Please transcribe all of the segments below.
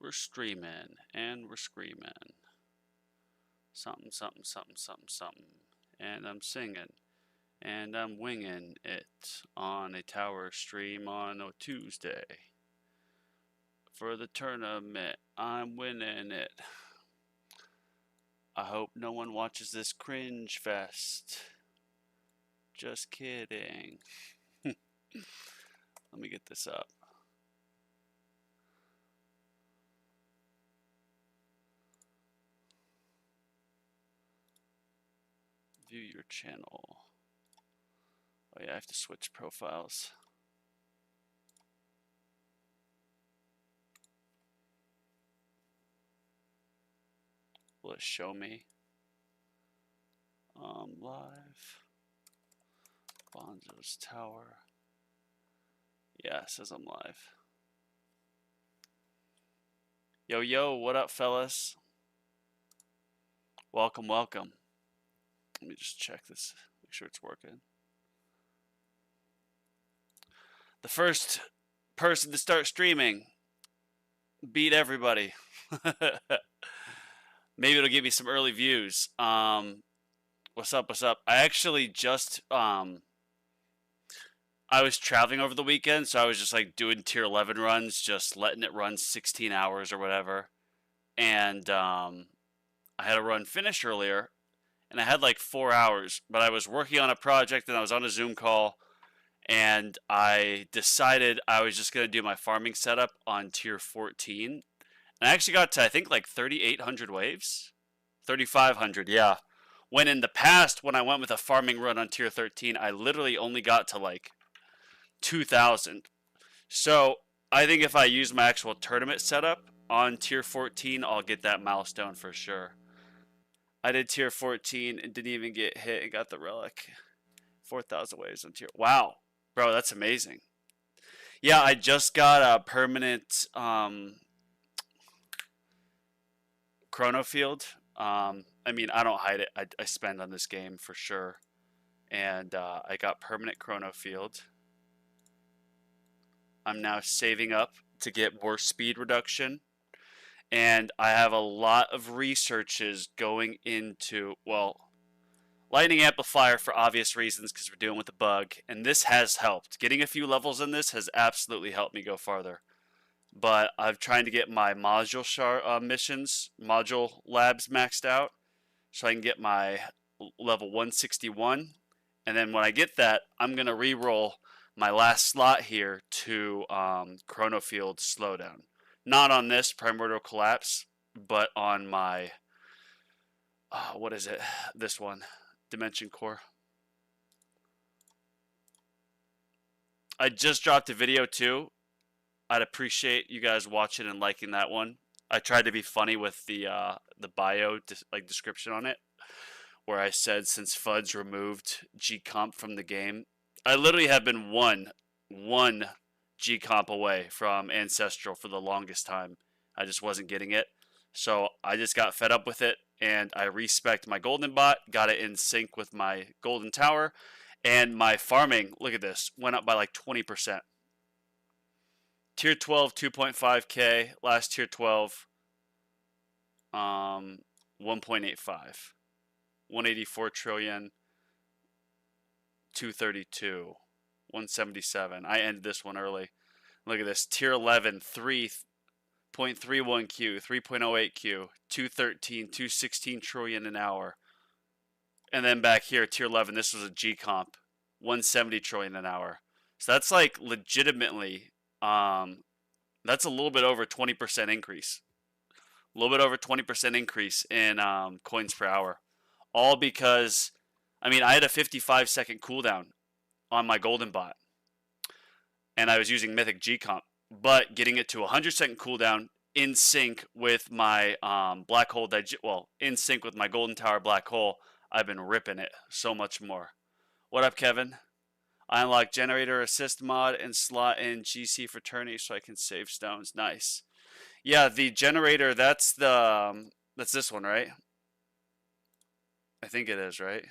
We're streaming and we're screaming. Something, something, something, something, something. And I'm singing. And I'm winging it on a tower stream on a Tuesday. For the tournament, I'm winning it. I hope no one watches this cringe fest. Just kidding. Let me get this up. View your channel. Oh yeah, I have to switch profiles. Will it show me? Live. Bonzo's Tower. Yeah, it says I'm live. Yo, yo, what up, fellas? Welcome, welcome. Let me just check this, make sure it's working. The first person to start streaming beat everybody. Maybe it'll give me some early views. What's up? What's up? I actually just I was traveling over the weekend, so I was just like doing tier 11 runs, just letting it run 16 hours or whatever. And I had a run finish earlier, and I had like 4 hours, but I was working on a project and I was on a Zoom call, and I decided I was just going to do my farming setup on tier 14. And I actually got to, I think, like 3,800 waves. 3,500, yeah. When in the past, when I went with a farming run on tier 13, I literally only got to like 2,000. So I think if I use my actual tournament setup on tier 14, I'll get that milestone for sure. I did tier 14 and didn't even get hit and got the relic. 4,000 waves on tier. Wow, bro, that's amazing. Yeah, I just got a permanent chrono field. I mean, I don't hide it. I spend on this game for sure. And I got permanent chrono field. I'm now saving up to get more speed reduction. And I have a lot of researches going into, well, lightning amplifier for obvious reasons because we're dealing with a bug. And this has helped. Getting a few levels in this has absolutely helped me go farther. But I'm trying to get my module missions, module labs maxed out so I can get my level 161. And then when I get that, I'm going to re-roll my last slot here to Chrono Field Slowdown. Not on this Primordial Collapse, but on my, what is it? This one, Dimension Core. I just dropped a video too. I'd appreciate you guys watching and liking that one. I tried to be funny with the bio description on it, where I said since Fudge removed G-Comp from the game, I literally have been one G-Comp away from Ancestral for the longest time. I just wasn't getting it. So I just got fed up with it, and I respec'd my Golden Bot, got it in sync with my Golden Tower, and my farming, look at this, went up by like 20%. Tier 12, 2.5k, last tier 12, 1.85. 184 trillion, 232, 177. I ended this one early. Look at this. Tier 11, 3.31Q, 3.08Q, 213, 216 trillion an hour. And then back here, tier 11, this was a G comp, 170 trillion an hour. So that's like legitimately, that's a little bit over 20% increase. A little bit over 20% increase in coins per hour. All because, I mean, I had a 55-second cooldown on my Golden Bot. And I was using Mythic G-Comp. But getting it to 100-second cooldown in sync with my Black Hole, in sync with my Golden Tower Black Hole, I've been ripping it so much more. What up, Kevin? I unlock Generator Assist mod and slot in GC Fraternity so I can save stones. Nice. Yeah, the Generator, that's this one, right? I think it is, right?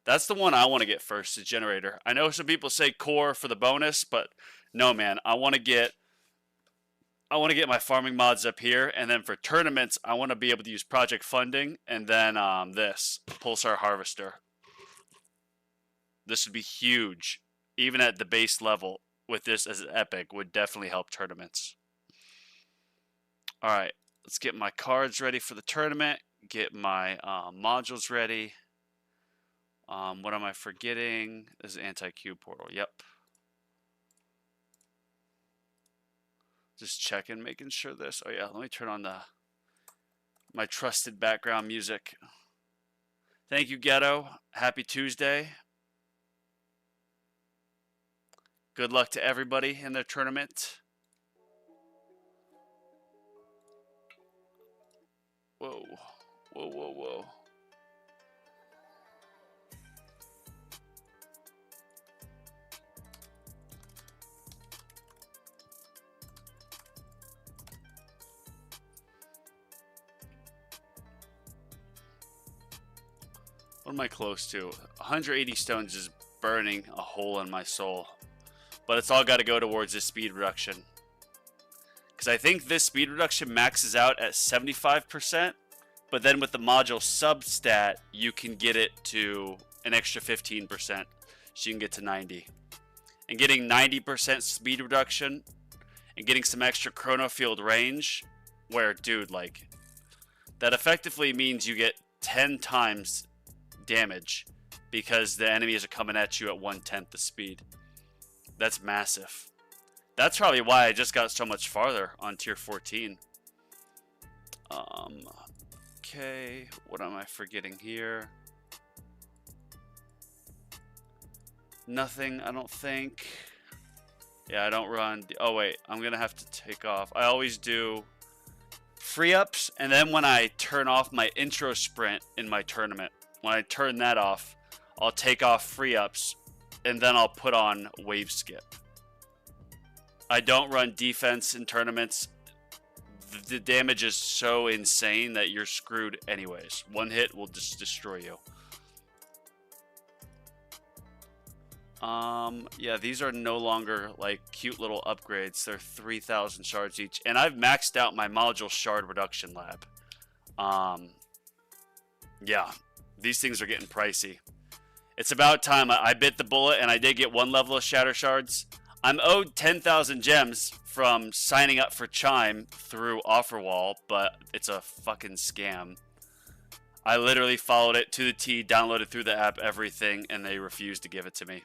That's the one I want to get first, the Generator. I know some people say Core for the bonus, but no, man. I want to get I want to get my farming mods up here, and then for tournaments, I want to be able to use project funding, and then this pulsar harvester. This would be huge, even at the base level. With this as an epic, would definitely help tournaments. All right, let's get my cards ready for the tournament. Get my modules ready. What am I forgetting? This is anti-Q portal. Yep. Just checking, making sure this. Oh yeah, let me turn on my trusted background music. Thank you, Ghetto. Happy Tuesday. Good luck to everybody in their tournament. Whoa, whoa, whoa, whoa. What am I close to? 180 stones is burning a hole in my soul. But it's all got to go towards this speed reduction. Because I think this speed reduction maxes out at 75%. But then with the module substat, you can get it to an extra 15%. So you can get to 90. And getting 90% speed reduction and getting some extra chrono field range, where, dude, like, that effectively means you get 10 times damage because the enemies are coming at you at 1/10 the speed. That's massive. That's probably why I just got so much farther on tier 14. Okay, what am I forgetting here? Nothing, I don't think. Yeah, I don't run. Oh wait, I'm gonna have to take off. I always do free ups, and then when I turn off my intro sprint in my tournament, when I turn that off, I'll take off free ups, and then I'll put on wave skip. I don't run defense in tournaments. The damage is so insane that you're screwed anyways. One hit will just destroy you. Yeah, these are no longer like cute little upgrades. They're 3,000 shards each, and I've maxed out my module shard reduction lab. Yeah, these things are getting pricey. It's about time. I bit the bullet, and I did get one level of shatter shards. I'm owed 10,000 gems from signing up for Chime through Offerwall, but it's a fucking scam. I literally followed it to the T, downloaded through the app, everything, and they refused to give it to me.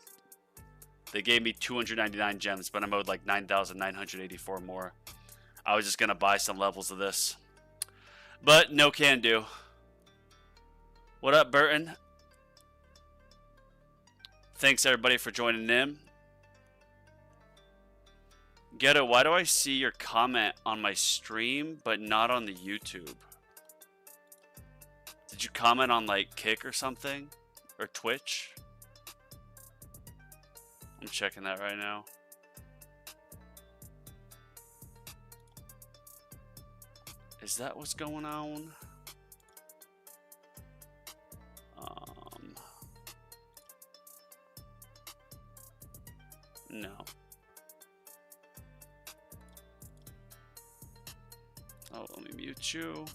They gave me 299 gems, but I'm owed like 9,984 more. I was just going to buy some levels of this. But no can do. What up, Burton? Thanks, everybody, for joining in. Ghetto, why do I see your comment on my stream, but not on the YouTube? Did you comment on, like, Kick or something? Or Twitch? I'm checking that right now. Is that what's going on? No. Oh, let me mute you.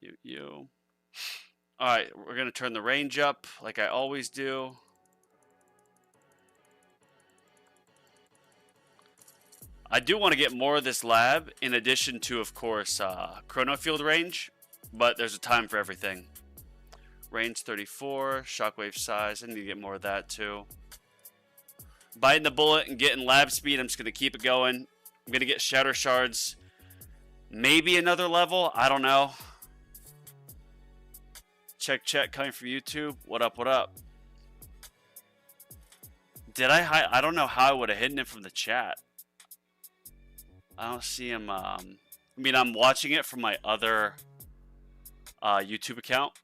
Mute you. Alright, we're going to turn the range up like I always do. I do want to get more of this lab, in addition to, of course, chrono field range, but there's a time for everything. Range 34, shockwave size, I need to get more of that too. Biting the bullet and getting lab speed, I'm just going to keep it going. I'm going to get shatter shards. Maybe another level, I don't know. Check coming from YouTube. What up, what up? Did I don't know how I would have hidden it from the chat. I don't see him. I mean, I'm watching it from my other YouTube account.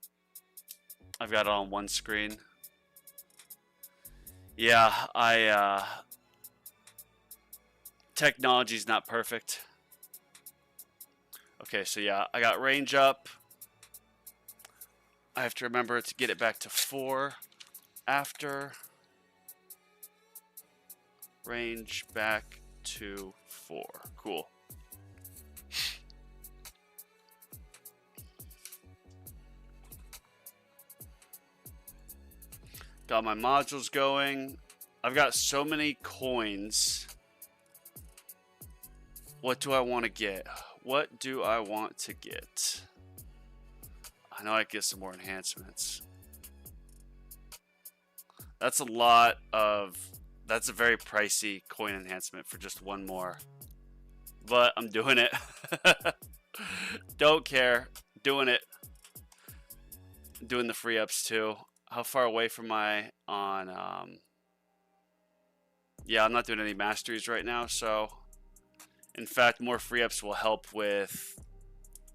I've got it on one screen. Yeah, technology's not perfect. Okay, so yeah, I got range up. I have to remember to get it back to 4 after. Range back to 4. Cool. Got my modules going. I've got so many coins. What do I want to get? What do I want to get? I know I get some more enhancements. That's a lot of... That's a very pricey coin enhancement for just one more. But I'm doing it. Don't care. Doing it. Doing the free ups too. How far away from my on... Yeah, I'm not doing any masteries right now, so... In fact, more free ups will help with...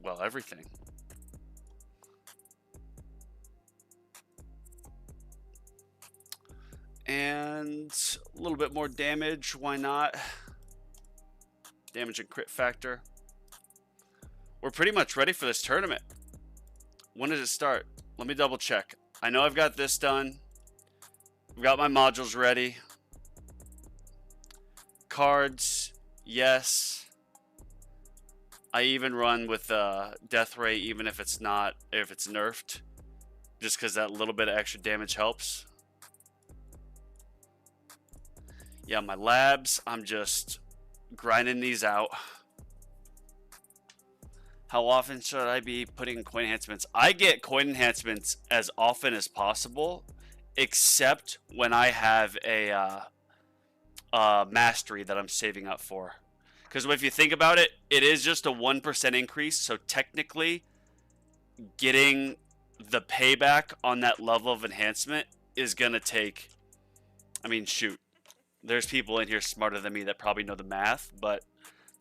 Well, everything. And a little bit more damage, why not? Damage and crit factor. We're pretty much ready for this tournament. When does it start? Let me double check. I know I've got this done. I've got my modules ready. Cards, yes. I even run with death ray even if it's not, if it's nerfed. Just because that little bit of extra damage helps. Yeah, my labs, I'm just grinding these out. How often should I be putting coin enhancements? I get coin enhancements as often as possible, except when I have a mastery that I'm saving up for. Because if you think about it, it is just a 1% increase. So technically, getting the payback on that level of enhancement is going to take... I mean, shoot. There's people in here smarter than me that probably know the math, but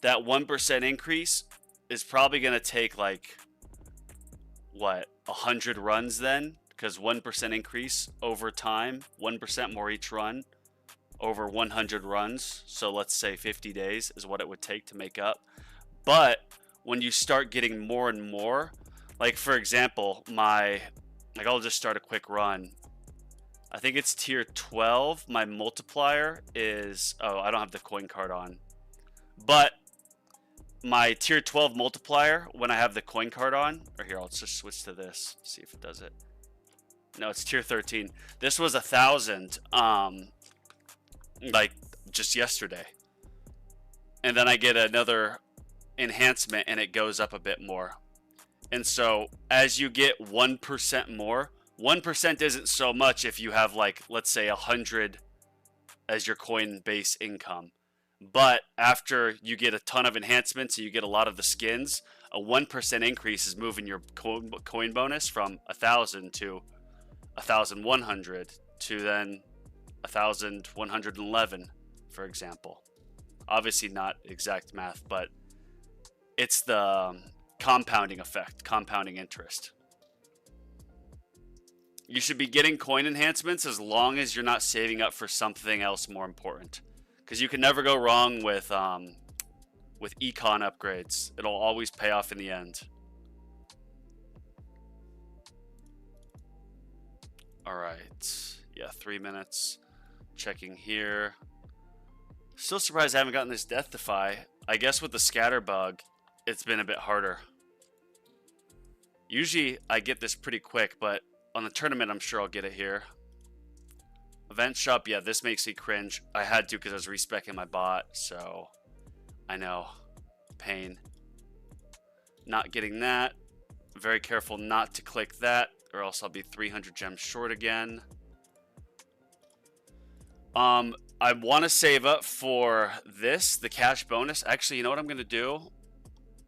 that 1% increase is probably going to take like, what, 100 runs then? Because 1% increase over time, 1% more each run over 100 runs. So let's say 50 days is what it would take to make up. But when you start getting more and more, like for example, I'll just start a quick run. I think it's tier 12. My multiplier is... Oh, I don't have the coin card on. But my tier 12 multiplier, when I have the coin card on... Or here, I'll just switch to this. See if it does it. No, it's tier 13. This was 1,000, like, just yesterday. And then I get another enhancement, and it goes up a bit more. And so, as you get 1% more... 1% isn't so much if you have, like, let's say 100 as your coin base income. But after you get a ton of enhancements and you get a lot of the skins, a 1% increase is moving your coin bonus from 1,000 to 1,100 to then 1,111, for example. Obviously not exact math, but it's the compounding effect, compounding interest. You should be getting coin enhancements as long as you're not saving up for something else more important. Because you can never go wrong with econ upgrades. It'll always pay off in the end. Alright. Yeah, 3 minutes. Checking here. Still surprised I haven't gotten this death defy. I guess with the scatter bug, it's been a bit harder. Usually I get this pretty quick, but on the tournament, I'm sure I'll get it here. Event shop, yeah, this makes me cringe. I had to because I was respeccing my bot, so I know. Pain. Not getting that. Very careful not to click that, or else I'll be 300 gems short again. I want to save up for this, the cash bonus. Actually, you know what I'm going to do?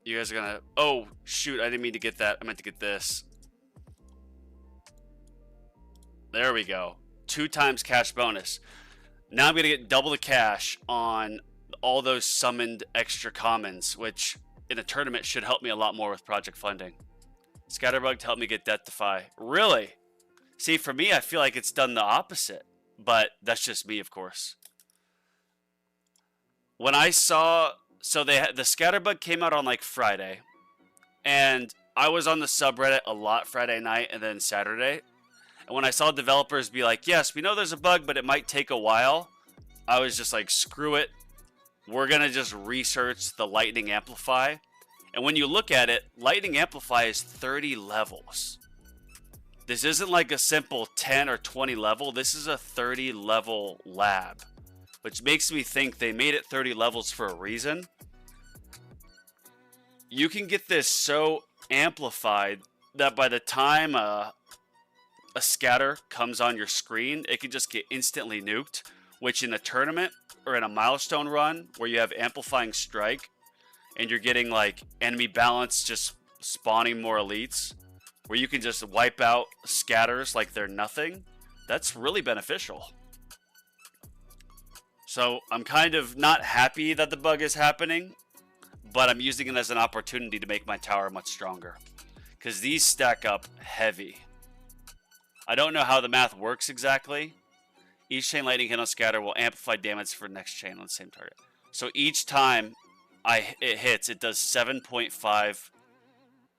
You guys are going to... Oh, shoot, I didn't mean to get that. I meant to get this. There we go. 2 times cash bonus. Now I'm going to get double the cash on all those summoned extra commons, which in a tournament should help me a lot more with project funding. Scatterbug to help me get Death Defy. Really? See, for me, I feel like it's done the opposite. But that's just me, of course. When I saw... So the Scatterbug came out on like Friday. And I was on the subreddit a lot Friday night and then Saturday. And when I saw developers be like, yes, we know there's a bug, but it might take a while, I was just like, screw it. we're going to just research the Lightning Amplify. And when you look at it, Lightning Amplify is 30 levels. This isn't like a simple 10 or 20 level. This is a 30 level lab, which makes me think they made it 30 levels for a reason. You can get this so amplified that by the time a scatter comes on your screen, it can just get instantly nuked, which in a tournament or in a milestone run where you have amplifying strike and you're getting like enemy balance just spawning more elites, where you can just wipe out scatters like they're nothing, that's really beneficial. So I'm kind of not happy that the bug is happening, but I'm using it as an opportunity to make my tower much stronger, because these stack up heavy. I don't know how the math works exactly. Each chain lightning hit on scatter will amplify damage for next chain on the same target. So each time it hits, it does 7.5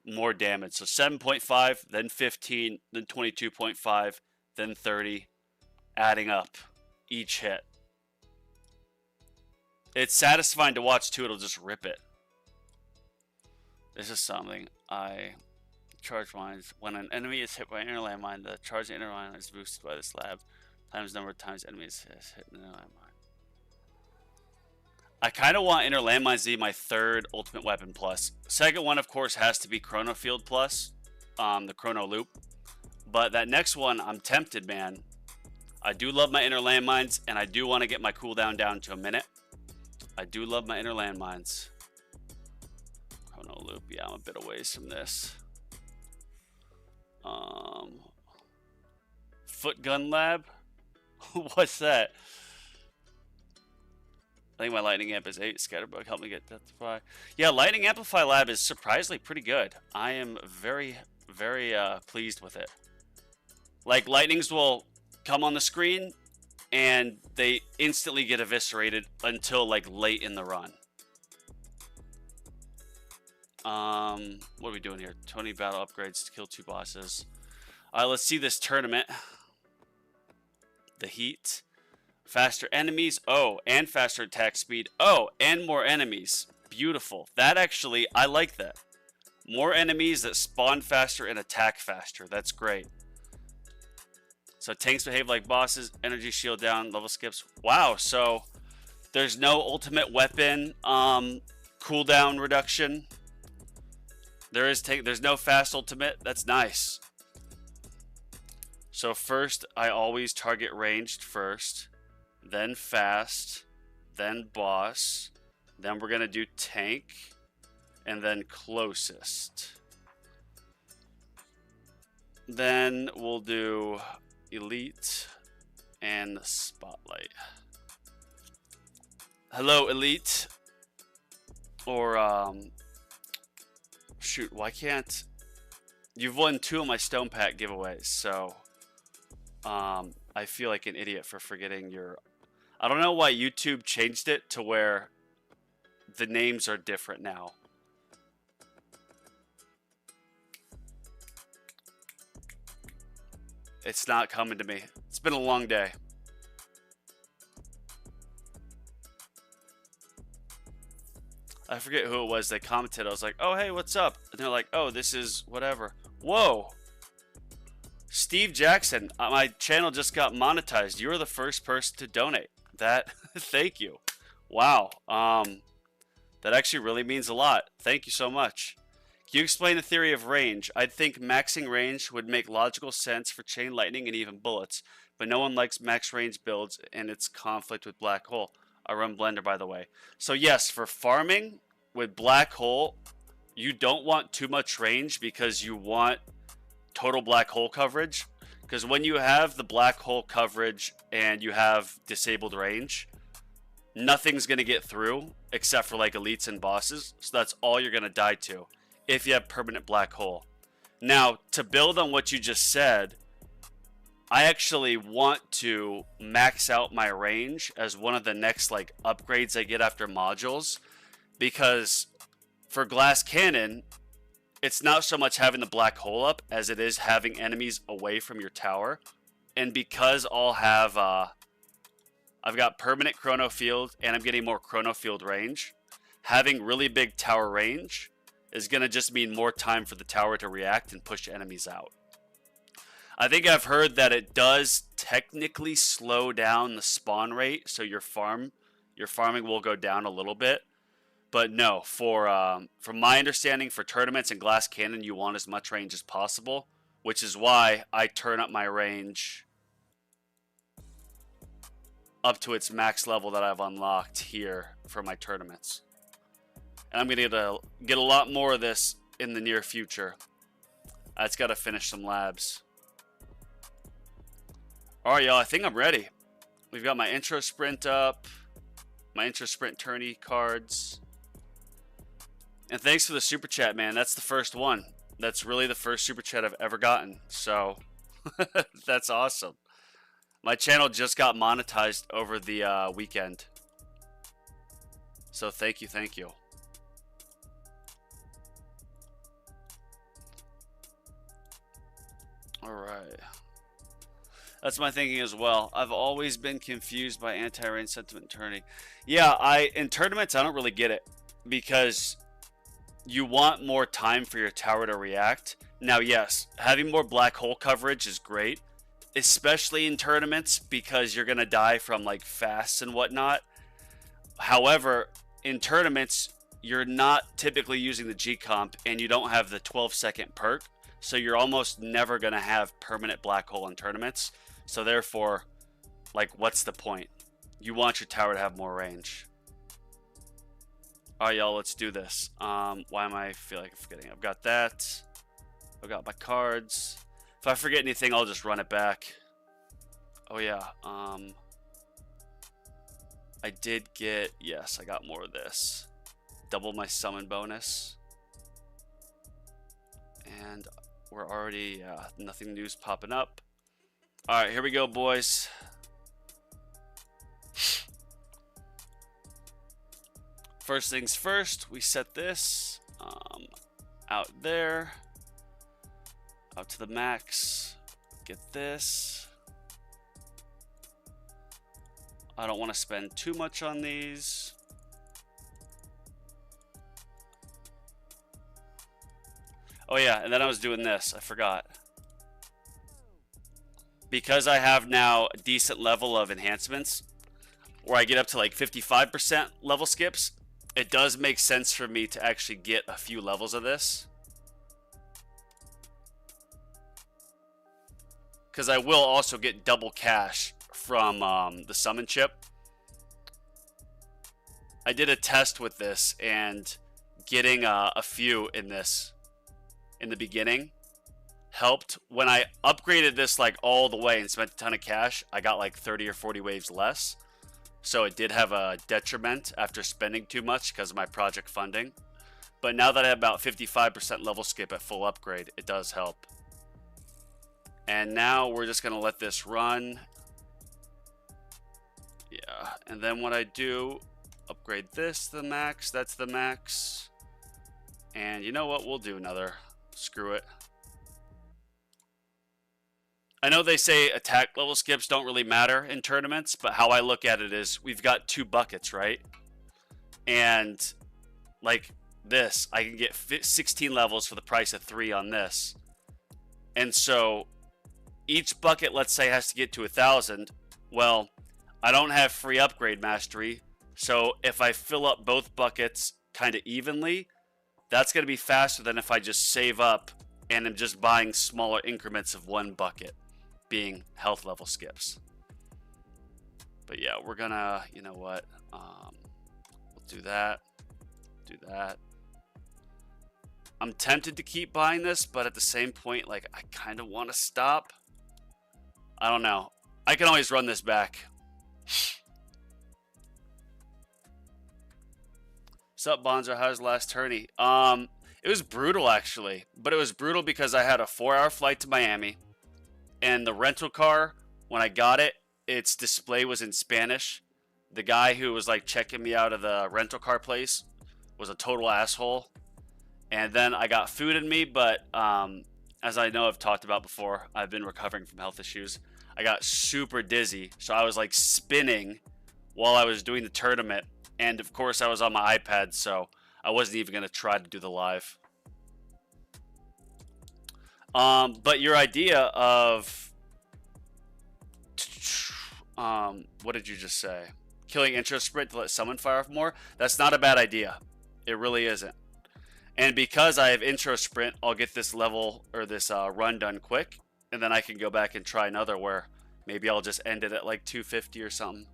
more damage. So 7.5, then 15, then 22.5, then 30, adding up each hit. It's satisfying to watch too. It'll just rip it. This is something I charge mines. When an enemy is hit by an inner landmine, the charge inner landmine is boosted by this lab times number of times enemies hit an inner landmine. I kind of want inner landmines to be my third ultimate weapon plus. Second one, of course, has to be Chrono Field plus, the Chrono Loop. But that next one, I'm tempted, man. I do love my inner landmines, and I do want to get my cooldown down to a minute. I do love my inner landmines. Chrono Loop, yeah, I'm a bit away from this. Foot Gun Lab? What's that? I think my Lightning Amp is 8. Scatterbug helped me get that 5. Yeah, Lightning Amplify Lab is surprisingly pretty good. I am very, very pleased with it. Like, lightnings will come on the screen, and they instantly get eviscerated until, like, late in the run. What are we doing here? 20 battle upgrades to kill 2 bosses. Alright, let's see this tournament. The Heat. Faster enemies. Oh, and faster attack speed. Oh, and more enemies. Beautiful. That actually, I like that. More enemies that spawn faster and attack faster. That's great. So tanks behave like bosses. Energy shield down. Level skips. Wow, so there's no ultimate weapon cooldown reduction. There's no fast ultimate. That's nice. So first, I always target ranged first, then fast, then boss, then we're gonna do tank, and then closest. Then we'll do elite and spotlight. Hello, elite. Or shoot, why can't... You've won 2 of my Stone Pack giveaways, so I feel like an idiot for forgetting your... I don't know why YouTube changed it to where the names are different now. It's not coming to me. It's been a long day. I forget who it was. They commented. I was like, oh, hey, what's up? And they're like, oh, this is whatever. Whoa. Steve Jackson, my channel just got monetized. You were the first person to donate. That, thank you. Wow. That actually really means a lot. Thank you so much. Can you explain the theory of range? I'd think maxing range would make logical sense for chain lightning and even bullets, but no one likes max range builds and its conflict with black hole. I run Blender, by the way. So yes, for farming with black hole, you don't want too much range because you want total black hole coverage. Because when you have the black hole coverage and you have disabled range, nothing's going to get through except for like elites and bosses. So that's all you're going to die to if you have permanent black hole. Now, to build on what you just said, I actually want to max out my range as one of the next like upgrades I get after modules, because for glass cannon, it's not so much having the black hole up as it is having enemies away from your tower. And because I'll have I've got permanent chrono field, and I'm getting more chrono field range. Having really big tower range is going to just mean more time for the tower to react and push enemies out. I think I've heard that it does technically slow down the spawn rate, so your farming will go down a little bit. But no, from my understanding, for tournaments and glass cannon, you want as much range as possible, which is why I turn up my range up to its max level that I've unlocked here for my tournaments. And I'm going to get a lot more of this in the near future. I just got to finish some labs. Alright, y'all, I think I'm ready. We've got my intro sprint up, my intro sprint tourney cards. And thanks for the super chat, man. That's the first one. That's really the first super chat I've ever gotten. So, that's awesome. My channel just got monetized over the weekend. So, thank you, thank you. Alright. That's my thinking as well. I've always been confused by anti-range sentiment tourney. Yeah, in tournaments, I don't really get it. Because you want more time for your tower to react. Now, yes, having more black hole coverage is great, especially in tournaments because you're going to die from like fasts and whatnot. However, in tournaments, you're not typically using the G comp and you don't have the 12-second perk. So you're almost never going to have permanent black hole in tournaments. So therefore, like, what's the point? You want your tower to have more range. Alright, y'all, let's do this. Why am I feel like I'm forgetting? I've got that. I've got my cards. If I forget anything, I'll just run it back. Oh, yeah. I did get... Yes, I got more of this. Double my summon bonus. And we're already... nothing new's popping up. Alright, here we go, boys. First things first, we set this out there, out to the max. Get this. I don't want to spend too much on these. Oh yeah, and then I was doing this, I forgot. Because I have now a decent level of enhancements, where I get up to like 55% level skips, it does make sense for me to actually get a few levels of this. Because I will also get double cash from the summon chip. I did a test with this, and getting a few in this in the beginning helped. When I upgraded this like all the way and spent a ton of cash, I got like 30 or 40 waves less. So it did have a detriment after spending too much because of my project funding. But now that I have about 55% level skip at full upgrade, it does help. And now we're just going to let this run. Yeah, and then what I do, upgrade this to the max. That's the max. And you know what? We'll do another. Screw it. I know they say attack level skips don't really matter in tournaments, but how I look at it is we've got 2 buckets, right? And like this, I can get 16 levels for the price of 3 on this. And so each bucket, let's say, has to get to 1,000. Well, I don't have free upgrade mastery. So if I fill up both buckets kind of evenly, that's going to be faster than if I just save up and am just buying smaller increments of 1 bucket, being health level skips. But yeah, we're gonna, you know what, we'll do that, I'm tempted to keep buying this, but at the same point, like, I kind of want to stop. I don't know. I can always run this back. Sup, Bonzo? How's last tourney? It was brutal, actually, but it was brutal because I had a 4-hour flight to Miami. And the rental car, when I got it, its display was in Spanish. The guy who was like checking me out of the rental car place was a total asshole. And then I got food in me, but as I know I've talked about before, I've been recovering from health issues. I got super dizzy, so I was like spinning while I was doing the tournament. And of course, I was on my iPad, so I wasn't even going to try to do the live. But your idea of, what did you just say? Killing intro sprint to let someone fire off more? That's not a bad idea. It really isn't. And because I have intro sprint, I'll get this level or this run done quick, and then I can go back and try another where maybe I'll just end it at like 250 or something.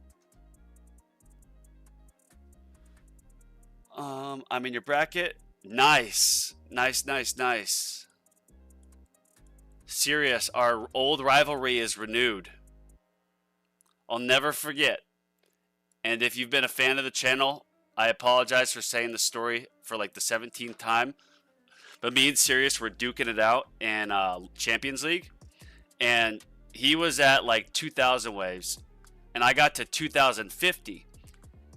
I'm in your bracket. Nice. Nice, nice, nice. Serious, our old rivalry is renewed. I'll never forget. And if you've been a fan of the channel, I apologize for saying the story for like the 17th time. But me and Sirius were duking it out in Champions League. And he was at like 2,000 waves. And I got to 2,050.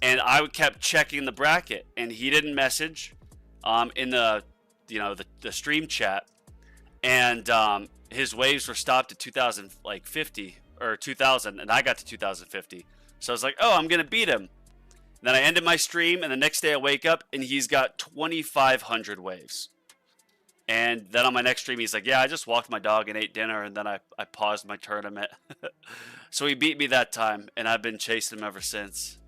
And I kept checking the bracket. And he didn't message in the, the stream chat. And his waves were stopped at 2,050 or 2,000. And I got to 2,050. So I was like, oh, I'm going to beat him. And then I ended my stream, and the next day I wake up, and he's got 2,500 waves. And then on my next stream, he's like, yeah, I just walked my dog and ate dinner, and then I paused my tournament. So he beat me that time, and I've been chasing him ever since.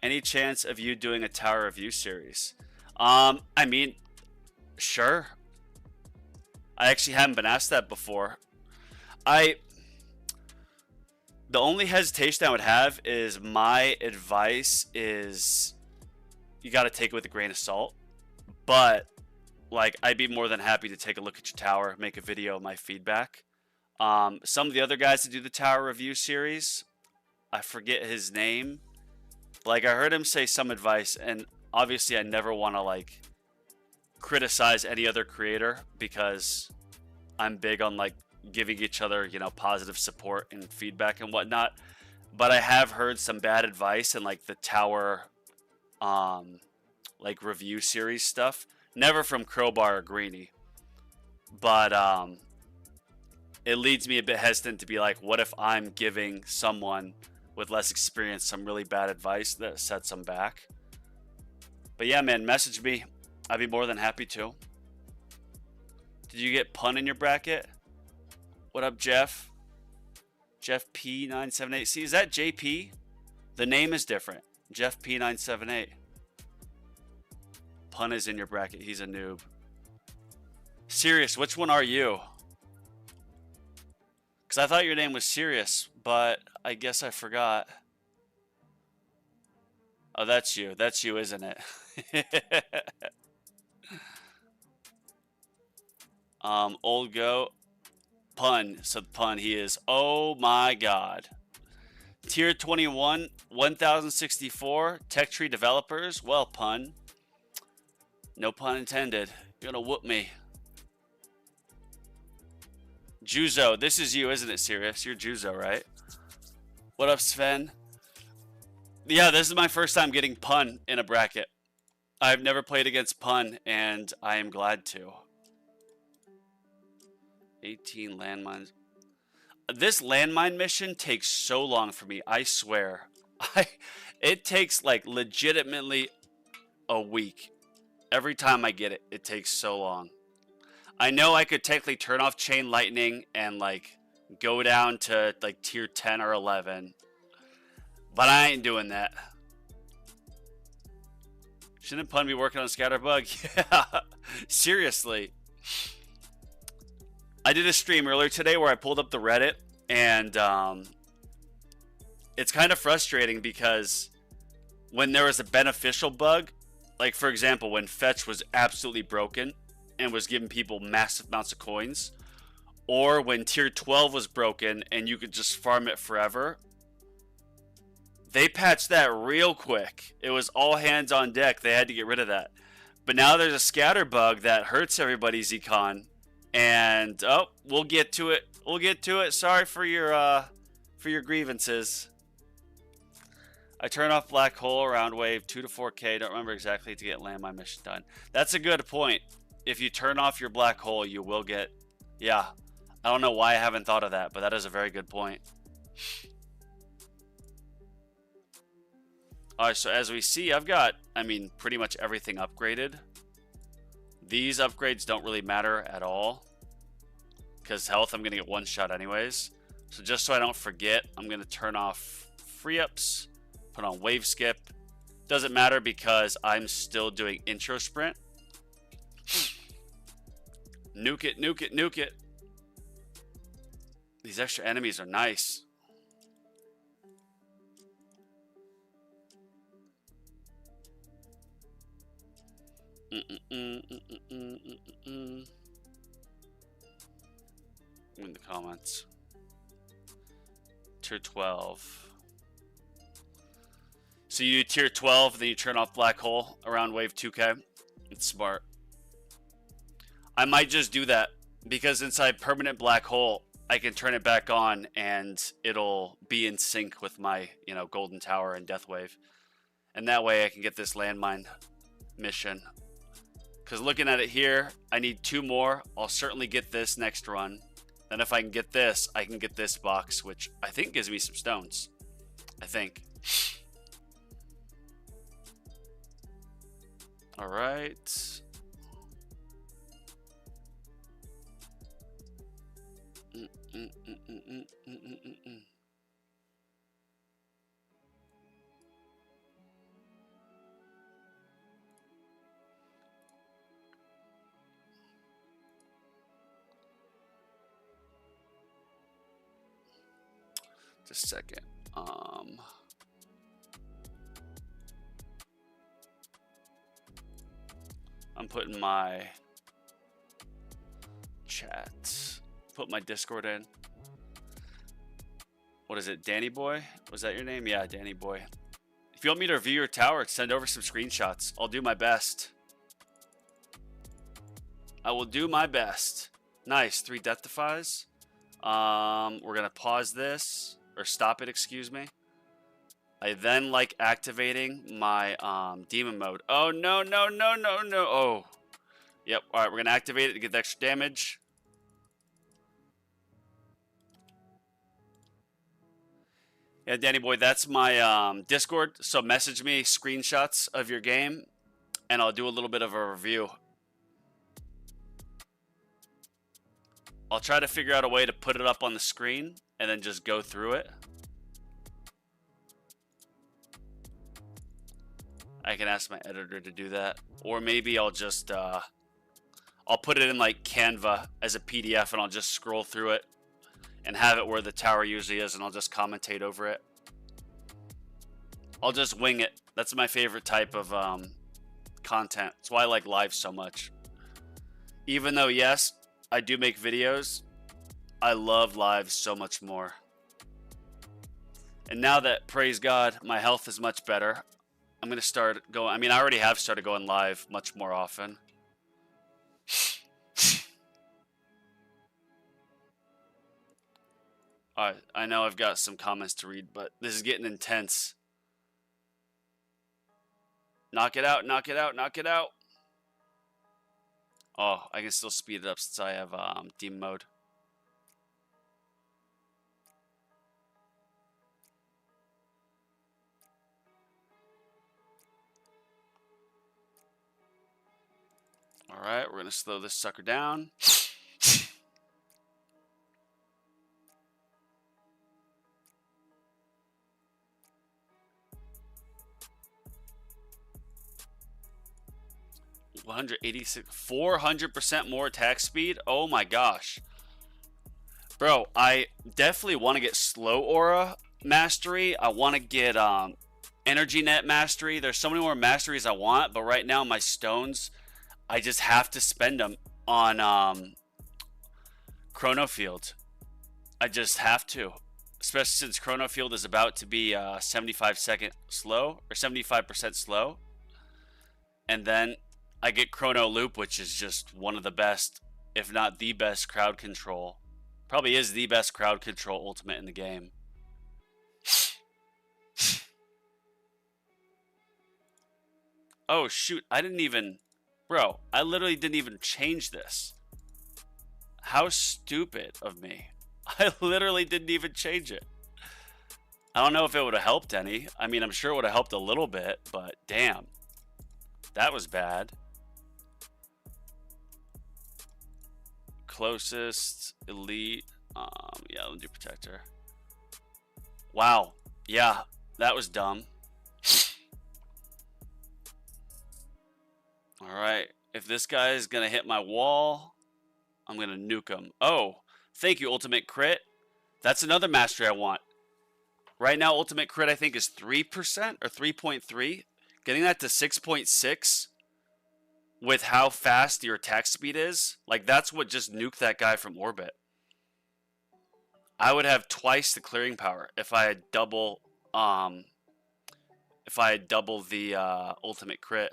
Any chance of you doing a tower review series? I mean, sure. I actually haven't been asked that before. The only hesitation I would have is my advice is you got to take it with a grain of salt. But, like, I'd be more than happy to take a look at your tower, make a video of my feedback. Some of the other guys that do the tower review series, I forget his name. Like, I heard him say some advice, and obviously I never want to, like, criticize any other creator because I'm big on, like, giving each other, positive support and feedback and whatnot. But I have heard some bad advice in like the tower, like review series stuff. Never from Crowbar or Greeny. But it leads me a bit hesitant to be like, what if I'm giving someone with less experience some really bad advice that sets them back? But yeah, man, message me. I'd be more than happy to. Did you get pun in your bracket? What up, Jeff? Jeff P978. See, is that JP? The name is different. Jeff P978. Pun is in your bracket. He's a noob. Serious, which one are you? Because I thought your name was Serious, but I guess I forgot. Oh, that's you. That's you, isn't it? Old Go. Pun. So Pun, he is. Oh my god. Tier 21, 1064. Tech Tree developers. Well, Pun. No pun intended. You're gonna whoop me. Juzo. This is you, isn't it, Sirius? You're Juzo, right? What up, Sven? Yeah, this is my first time getting Pun in a bracket. I've never played against Pun, and I am glad to. 18 landmines. This landmine mission takes so long for me. I swear. It takes like legitimately a week. Every time I get it, it takes so long. I know I could technically turn off chain lightning and like go down to like tier 10 or 11. But I ain't doing that. Shouldn't Pun be working on Scatterbug? Yeah. Seriously. I did a stream earlier today where I pulled up the Reddit, and it's kind of frustrating because when there was a beneficial bug, like for example, when Fetch was absolutely broken and was giving people massive amounts of coins, or when tier 12 was broken and you could just farm it forever, they patched that real quick. It was all hands on deck. They had to get rid of that. But now there's a scatter bug that hurts everybody's econ. And oh, we'll get to it. We'll get to it. Sorry for your grievances. I turn off black hole around wave 2 to 4K. Don't remember exactly to get landmine mission done. That's a good point. If you turn off your black hole, you will get. Yeah, I don't know why I haven't thought of that, but that is a very good point. Alright, so as we see, I've got, I mean, pretty much everything upgraded. These upgrades don't really matter at all, because health I'm going to get one shot anyways. So just so I don't forget, I'm going to turn off free ups, put on wave skip. Doesn't matter because I'm still doing intro sprint. Nuke it, nuke it, nuke it. These extra enemies are nice. In the comments. Tier 12. So you do tier 12, then you turn off black hole around wave 2k. It's smart. I might just do that because inside permanent black hole, I can turn it back on and it'll be in sync with my, you know, golden tower and death wave. And that way I can get this landmine mission. Because looking at it here, I need 2 more. I'll certainly get this next run. Then if I can get this, I can get this box, which I think gives me some stones. I think. All right. Just a second. I'm putting my chat. Put my Discord in. What is it, Danny Boy? Was that your name? Yeah, Danny Boy. If you want me to review your tower, send over some screenshots. I'll do my best. I will do my best. Nice, 3 death defies. We're gonna pause this, or stop it, excuse me. I then like activating my demon mode. Oh no, no, no, no, no. Oh. Yep, alright, we're gonna activate it to get the extra damage. Yeah, Danny Boy, that's my Discord. So message me screenshots of your game, and I'll do a little bit of a review. I'll try to figure out a way to put it up on the screen and then just go through it. I can ask my editor to do that. Or maybe I'll just, I'll put it in like Canva as a PDF and I'll just scroll through it and have it where the tower usually is and I'll just commentate over it. I'll just wing it. That's my favorite type of content. That's why I like live so much. Even though, yes, I do make videos, I love live so much more. And now that, praise God, my health is much better, I'm going to start going, I mean, I already have started going live much more often. Alright, I know I've got some comments to read, but this is getting intense. Knock it out, knock it out, knock it out. Oh, I can still speed it up since I have demon mode. Alright, we're going to slow this sucker down. $186, 400% more attack speed. Oh my gosh. Bro, I definitely want to get slow aura mastery. I want to get energy net mastery. There's so many more masteries I want, but right now my stones, I just have to spend them on Chrono Field. I just have to. Especially since Chrono Field is about to be 75-second slow, or 75% slow. And then I get Chrono Loop, which is just one of the best, if not the best crowd control. Probably is the best crowd control ultimate in the game. Oh shoot, I didn't even... Bro, I literally didn't even change this. How stupid of me. I literally didn't even change it. I don't know if it would have helped any. I mean, I'm sure it would have helped a little bit, but damn. That was bad. Closest, elite. Yeah, let's do protector. Wow. Yeah, that was dumb. All right. If this guy is going to hit my wall, I'm going to nuke him. Oh, thank you, Ultimate Crit. That's another mastery I want. Right now, Ultimate Crit, I think, is 3% or 3.3. Getting that to 6.6 with how fast your attack speed is, like, that's what just nuked that guy from orbit. I would have twice the clearing power if I had double the Ultimate Crit.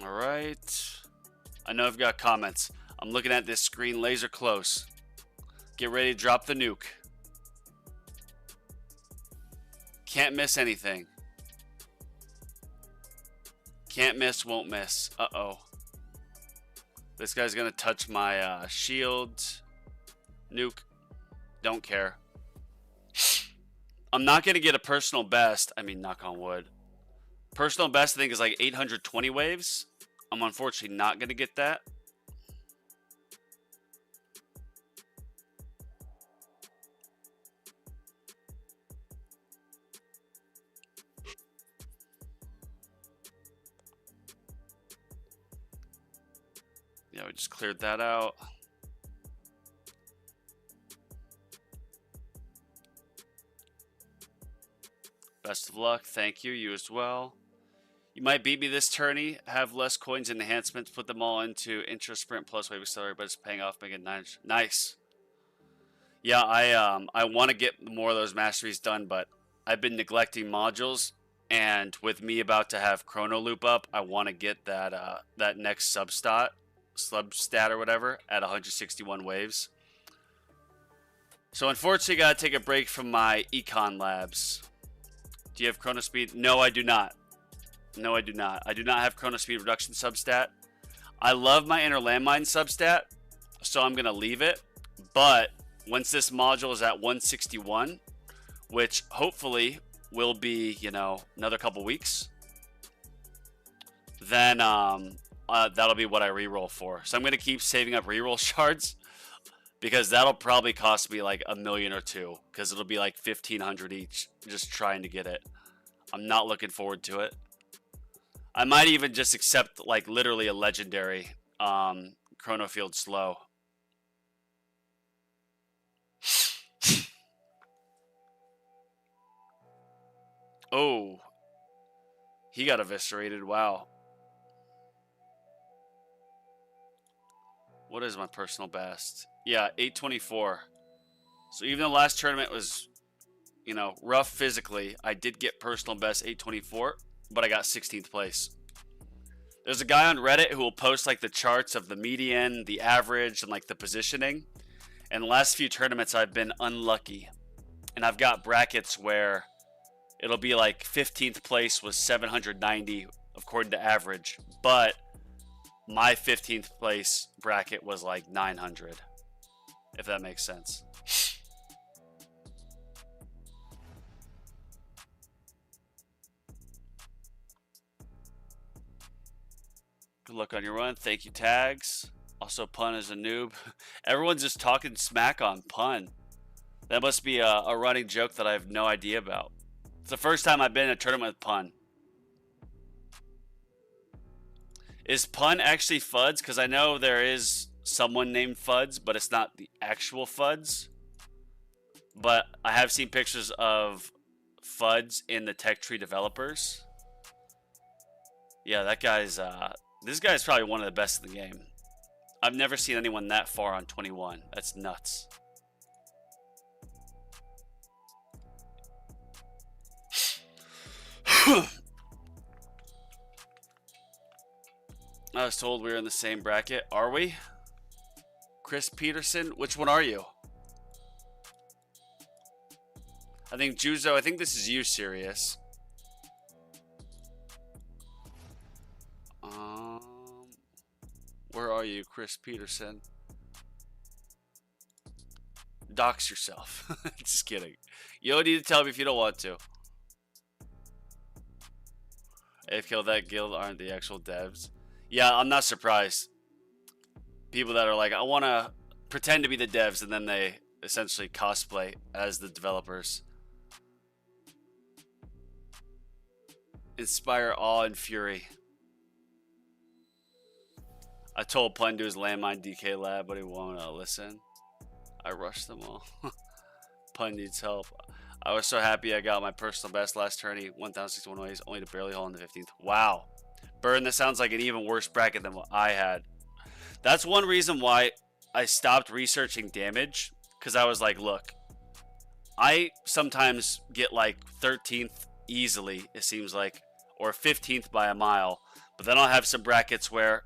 All right. I know I've got comments. I'm looking at this screen laser close. Get ready to drop the nuke. Can't miss anything. Can't miss, won't miss. Uh-oh. This guy's gonna touch my shield. Nuke. Don't care. I'm not gonna get a personal best. I mean, knock on wood. Personal best, I think, is like 820 waves. I'm unfortunately not gonna get that. Yeah, we just cleared that out. Best of luck. Thank you. You as well. You might beat me this tourney. Have less coins and enhancements. Put them all into Intra Sprint plus Wave Accelerator, but it's paying off. Making nice. Yeah, I want to get more of those masteries done, but I've been neglecting modules. And with me about to have Chrono Loop up, I want to get that that next substat or whatever at 161 waves. So unfortunately, got to take a break from my econ labs. Do you have chrono speed? No, I do not. No, I do not. I do not have chrono speed reduction substat. I love my inner landmine substat, so I'm going to leave it. But once this module is at 161, which hopefully will be, you know, another couple weeks, then that'll be what I reroll for. So I'm going to keep saving up reroll shards because that'll probably cost me like $1 million or $2 million because it'll be like 1,500 each just trying to get it. I'm not looking forward to it. I might even just accept like literally a legendary Chrono Field slow. Oh, he got eviscerated. Wow. What is my personal best? Yeah, 824. So even though last tournament was, you know, rough physically, I did get personal best 824, but I got 16th place. There's a guy on Reddit who will post like the charts of the median, the average, and like the positioning. And the last few tournaments I've been unlucky. And I've got brackets where it'll be like 15th place was 790 according to average, but my 15th place bracket was like 900, if that makes sense. Good luck on your run. Thank you, Tags. Also, Pun is a noob. Everyone's just talking smack on Pun. That must be a running joke that I have no idea about. It's the first time I've been in a tournament with Pun. Is Pun actually Fuds? Because I know there is someone named Fuds, but it's not the actual Fuds. But I have seen pictures of Fuds in the Tech Tree developers. Yeah, that guy's... this guy's probably one of the best in the game. I've never seen anyone that far on 21. That's nuts. I was told we were in the same bracket. Are we? Chris Peterson? Which one are you? I think Juzo, I think this is you, Sirius. Where are you, Chris Peterson? Dox yourself. Just kidding. You don't need to tell me if you don't want to. AFK that guild aren't the actual devs. Yeah, I'm not surprised. People that are like, I want to pretend to be the devs, and then they essentially cosplay as the developers. Inspire awe and fury. I told Pun to do his landmine DK lab, but he won't listen. I rushed them all. Pun needs help. I was so happy I got my personal best last tourney, 1,061 ways, only to barely hold in the 15th. Wow. Burn, this sounds like an even worse bracket than what I had. That's one reason why I stopped researching damage, because I was like, look, I sometimes get like 13th easily, it seems like, or 15th by a mile, but then I'll have some brackets where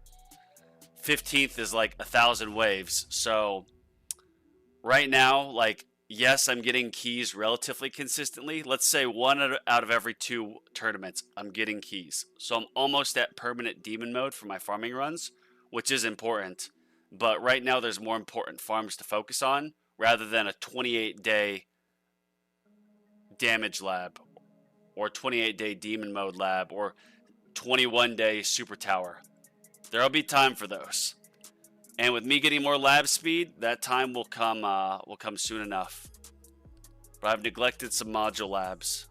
15th is like 1,000 waves. So right now, like, yes, I'm getting keys relatively consistently. Let's say 1 out of every 2 tournaments, I'm getting keys. So I'm almost at permanent demon mode for my farming runs, which is important. But right now, there's more important farms to focus on rather than a 28-day damage lab or 28-day demon mode lab or 21-day super tower. There'll be time for those. And with me getting more lab speed, that time will come soon enough. But I've neglected some module labs.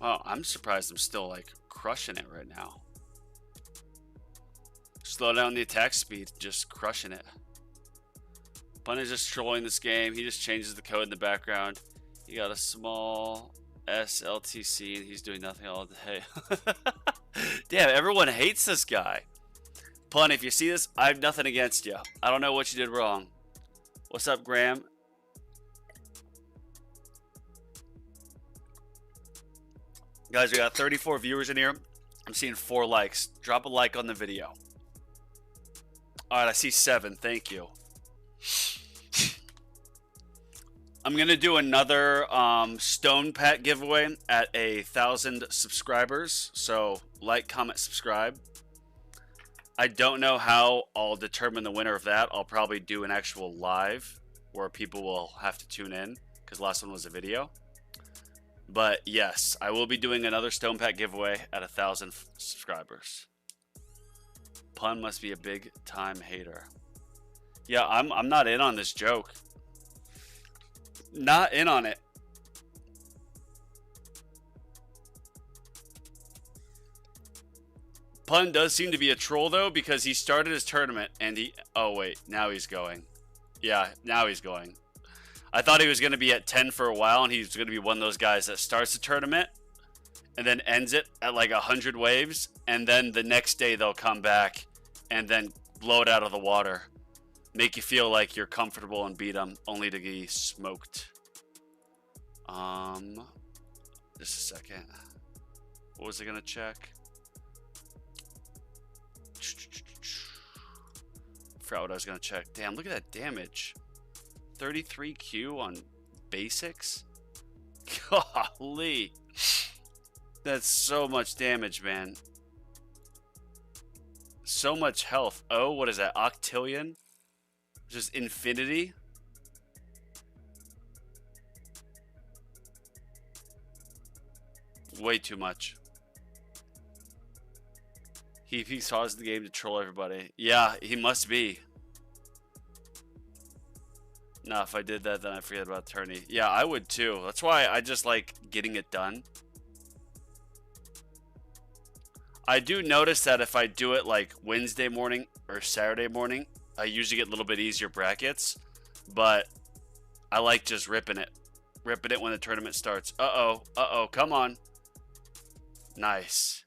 Oh, I'm surprised I'm still like crushing it right now. Slow down the attack speed, just crushing it. Pun is just trolling this game. He just changes the code in the background. He got a small SLTC and he's doing nothing all day. Damn, everyone hates this guy. Pun, if you see this, I have nothing against you. I don't know what you did wrong. What's up, Graham? Guys, we got 34 viewers in here. I'm seeing 4 likes. Drop a like on the video. Alright, I see 7. Thank you. I'm going to do another Stone Pat giveaway at 1,000 subscribers. So, like, comment, subscribe. I don't know how I'll determine the winner of that. I'll probably do an actual live where people will have to tune in because last one was a video. But yes, I will be doing another Stone Pat giveaway at 1,000 subscribers. Pun must be a big time hater. Yeah, I'm not in on this joke. Not in on it. Pun does seem to be a troll though, because he started his tournament and he... Oh wait, now he's going. Yeah, now he's going. I thought he was going to be at 10 for a while, and he's going to be one of those guys that starts the tournament and then ends it at like 100 waves, and then the next day they'll come back and then blow it out of the water. Make you feel like you're comfortable and beat them, only to be smoked. Just a second. What was I going to check? Forgot what I was going to check. Damn, look at that damage. 33Q on basics? Golly. That's so much damage, man. So much health. Oh, what is that? Octillion? Just infinity? Way too much. He paused the game to troll everybody. Yeah, he must be. No, if I did that, then I forget about tourney. Yeah, I would too. That's why I just like getting it done. I do notice that if I do it like Wednesday morning or Saturday morning, I usually get a little bit easier brackets. But I like just ripping it. Ripping it when the tournament starts. Uh-oh. Uh-oh. Come on. Nice.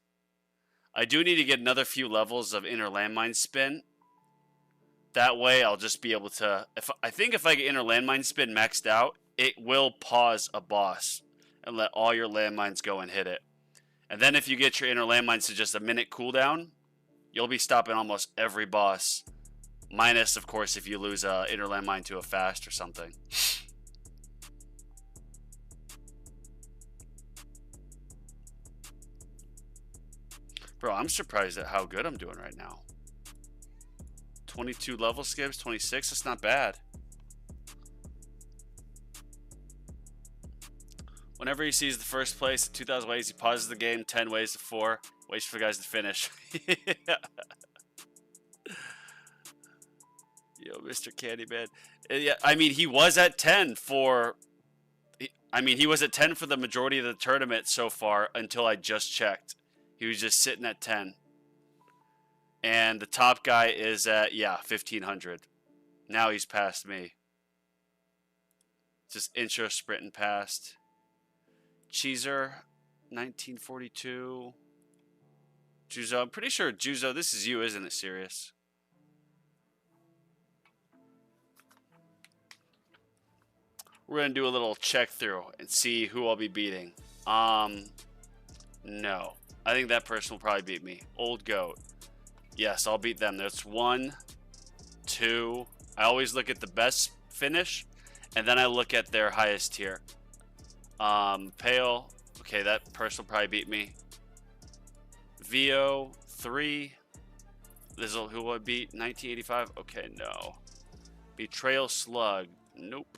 I do need to get another few levels of inner landmine spin. That way I'll just be able to... I think if I get inner landmine spin maxed out, it will pause a boss. and let all your landmines go and hit it. And then if you get your inner landmines to just a minute cooldown, you'll be stopping almost every boss. Minus, of course, if you lose a inner landmine to a fast or something. Bro, I'm surprised at how good I'm doing right now. 22 level skips, 26, that's not bad. Whenever he sees the first place at 2,000 ways, he pauses the game 10 ways to 4. Waits for the guys to finish. Yo, Mr. Candyman. Yeah, I mean, he was at 10 for... he was at 10 for the majority of the tournament so far until I just checked. He was just sitting at 10. And the top guy is at, 1,500. Now he's past me. Just intro sprinting past. Cheezer, 1942. Juzo, I'm pretty sure, Juzo, this is you, isn't it? Serious. We're going to do a little check through and see who I'll be beating. No. I think that person will probably beat me. Old Goat. Yes, I'll beat them. That's 1, 2. I always look at the best finish, and then I look at their highest tier. Pale. Okay, that person will probably beat me. VO 3. This is who will I beat? 1985. Okay, no. Betrayal Slug. Nope.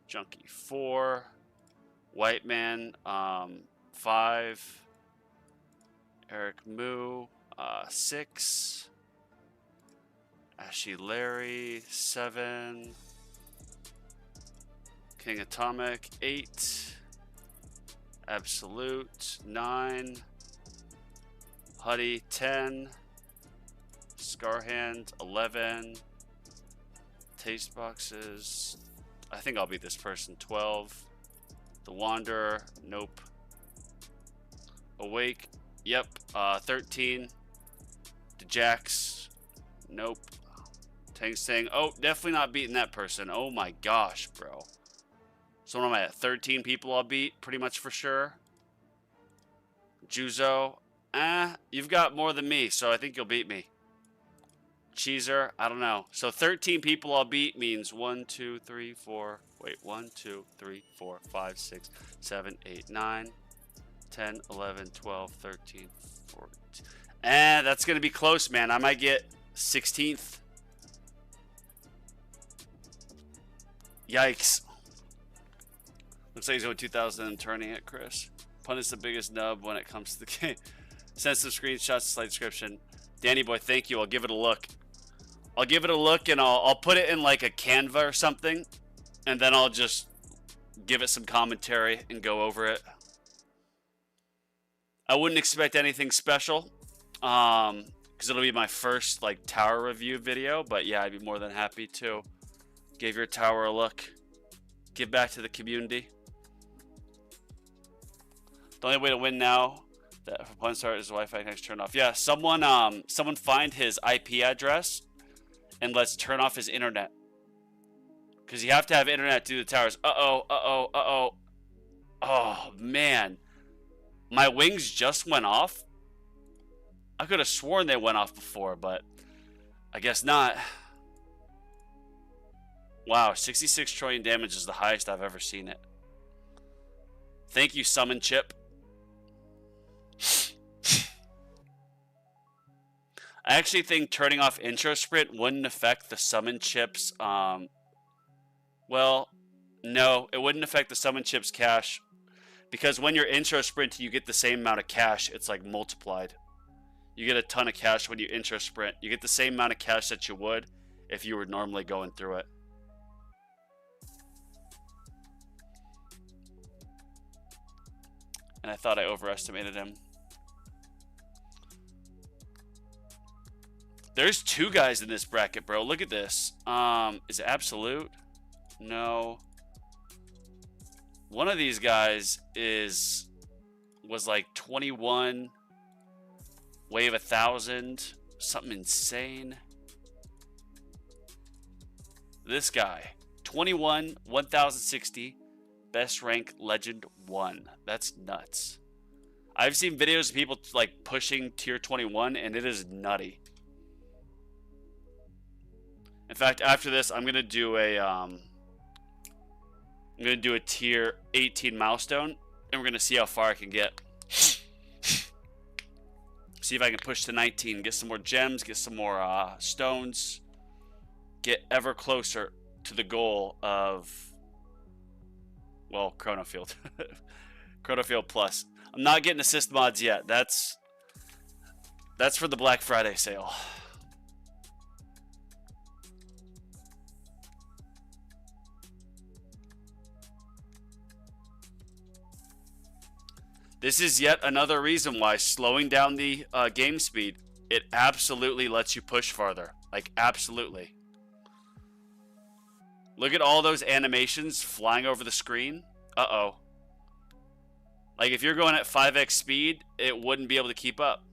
Junkie 4. White Man 5. Eric Moo 6. Ashy Larry 7. King Atomic 8. Absolute 9. Huddy 10. Scarhand 11. Taste Boxes. I think I'll beat this person. 12. The Wanderer. Nope. Awake. Yep. 13. The Jax. Nope. Tang Sang. Oh, definitely not beating that person. Oh my gosh, bro. So what am I at? 13 people I'll beat, pretty much for sure. Juzo. You've got more than me, so I think you'll beat me. Cheezer. I don't know. So 13 people I'll beat means 1, 2, 3, 4. Wait, 1, 2, 3, 4, 5, 6, 7, 8, 9, 10, 11, 12, 13, 14. That's going to be close, man. I might get 16th. Yikes. Looks like he's going 2,000 and turning it, Chris. Pun is the biggest nub when it comes to the game. Send some screenshots, slight description. Danny boy, thank you. I'll give it a look. I'll give it a look, and I'll put it in like a Canva or something, and then I'll just give it some commentary and go over it. I wouldn't expect anything special, because it'll be my first like tower review video. But yeah, I'd be more than happy to give your tower a look. Give back to the community. The only way to win now, that for Pun Start, is Wi-Fi connection turned off. Yeah, someone find his IP address and let's turn off his internet. Because you have to have internet to do the towers. Oh, man. My wings just went off. I could have sworn they went off before, but I guess not. Wow, 66 trillion damage is the highest I've ever seen it. Thank you, Summon Chip. I actually think turning off intro sprint wouldn't affect the Summon Chip's, well, no, it wouldn't affect the Summon Chip's cash. Because when you're intro sprint, you get the same amount of cash. It's like multiplied. You get a ton of cash when you intro sprint. You get the same amount of cash that you would if you were normally going through it. And I thought I overestimated him. There's 2 guys in this bracket, bro. Look at this. Is it Absolute? No. One of these guys was like 21, wave 1,000, something insane. This guy, 21, 1,060, Best rank legend 1. That's nuts. I've seen videos of people like pushing tier 21 and it is nutty. In fact, after this, I'm gonna do a tier 18 milestone, and we're gonna see how far I can get. See if I can push to 19, get some more gems, get some more stones, get ever closer to the goal of, well, Chronofield. Chronofield Plus. I'm not getting assist mods yet. That's for the Black Friday sale. This is yet another reason why slowing down the game speed, it absolutely lets you push farther. Like, absolutely. Look at all those animations flying over the screen. Uh-oh. Like, if you're going at 5x speed, it wouldn't be able to keep up.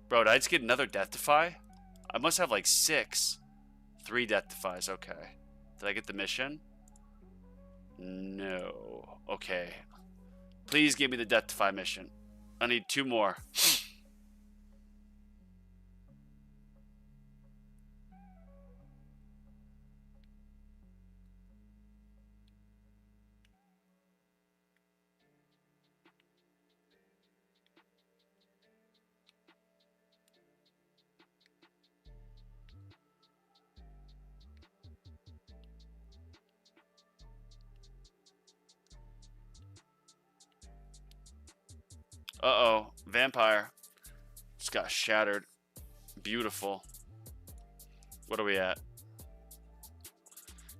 Bro, did I just get another death defy? I must have like 6. 3 death defies, okay. Did I get the mission? No. Okay. Please give me the death defy mission. I need 2 more. Uh-oh. Vampire. Just got shattered. Beautiful. What are we at?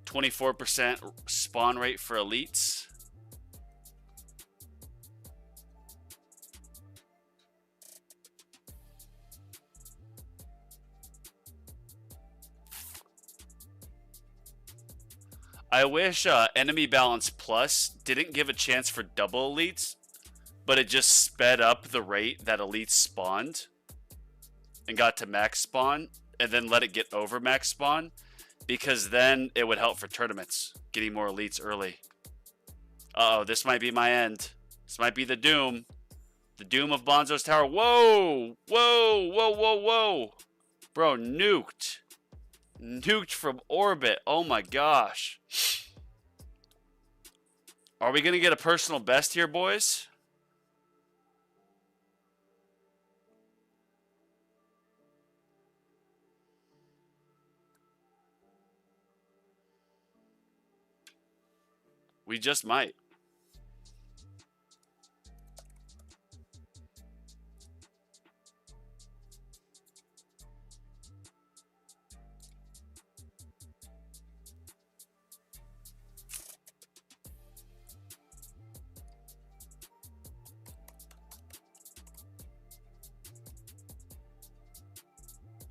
24% spawn rate for elites. I wish Enemy Balance Plus didn't give a chance for double elites, but it just sped up the rate that elites spawned and got to max spawn, and then let it get over max spawn, because then it would help for tournaments, getting more elites early. Uh-oh, this might be my end. This might be the doom. The doom of Bonzo's Tower. Whoa! Whoa! Whoa, whoa, whoa! Bro, nuked. Nuked from orbit. Oh my gosh. Are we going to get a personal best here, boys? We just might.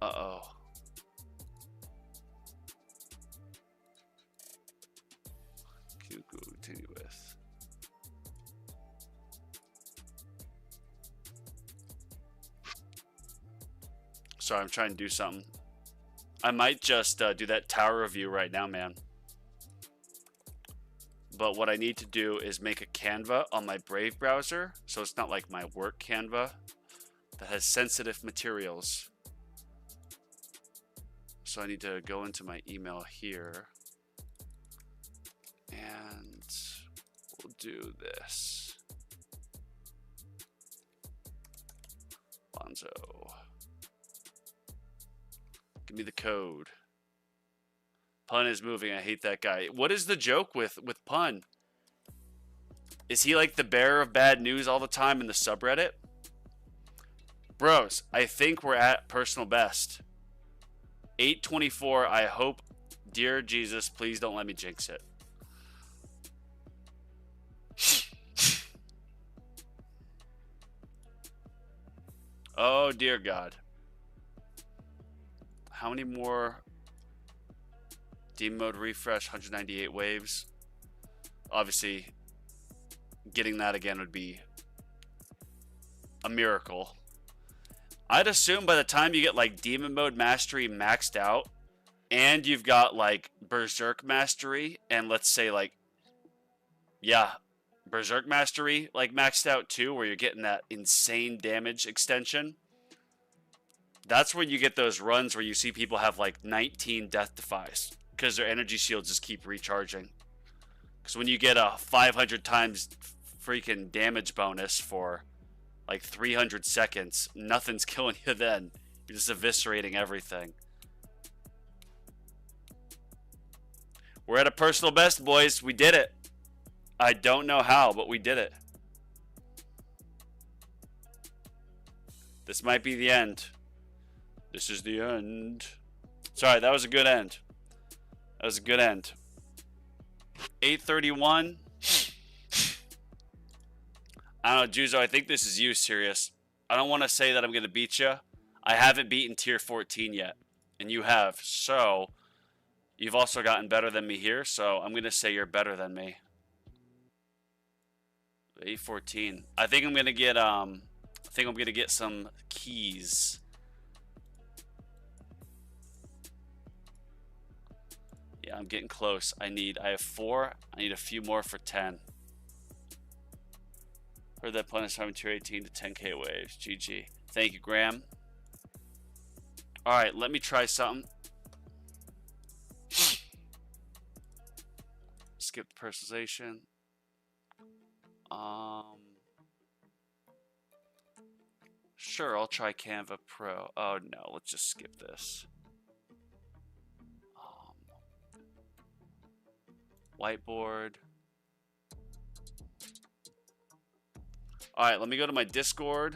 Uh-oh. Continue with. Sorry, I'm trying to do something. I might just do that tower review right now, man. But what I need to do is make a Canva on my Brave browser, so it's not like my work Canva that has sensitive materials. So I need to go into my email here, and we'll do this. Bonzo. Give me the code. Pun is moving. I hate that guy. What is the joke with Pun? Is he like the bearer of bad news all the time in the subreddit? Bros, I think we're at personal best. 824. I hope, dear Jesus, please don't let me jinx it. Oh, dear God. How many more? Demon mode refresh, 198 waves. Obviously, getting that again would be a miracle. I'd assume by the time you get like demon mode mastery maxed out, and you've got like berserk mastery, and let's say like Yeah, Berserk Mastery like maxed out too, where you're getting that insane damage extension. That's when you get those runs where you see people have like 19 death defies because their energy shields just keep recharging. Because when you get a 500 times freaking damage bonus for like 300 seconds, nothing's killing you then. You're just eviscerating everything. We're at a personal best, boys. We did it. I don't know how, but we did it. This might be the end. This is the end. Sorry, that was a good end. That was a good end. 831. I don't know, Juzo, I think this is you, Serious. I don't want to say that I'm going to beat you. I haven't beaten tier 14 yet, and you have. So, you've also gotten better than me here, so I'm going to say you're better than me. 814. I think I'm going to get some keys. Yeah, I'm getting close. I have 4. I need a few more for 10. Heard that plan is having tier 18 to 10k waves. GG. Thank you, Graham. Alright, let me try something. Skip the personalization. Sure, I'll try Canva Pro. Oh no, let's just skip this. Whiteboard. Alright, let me go to my Discord.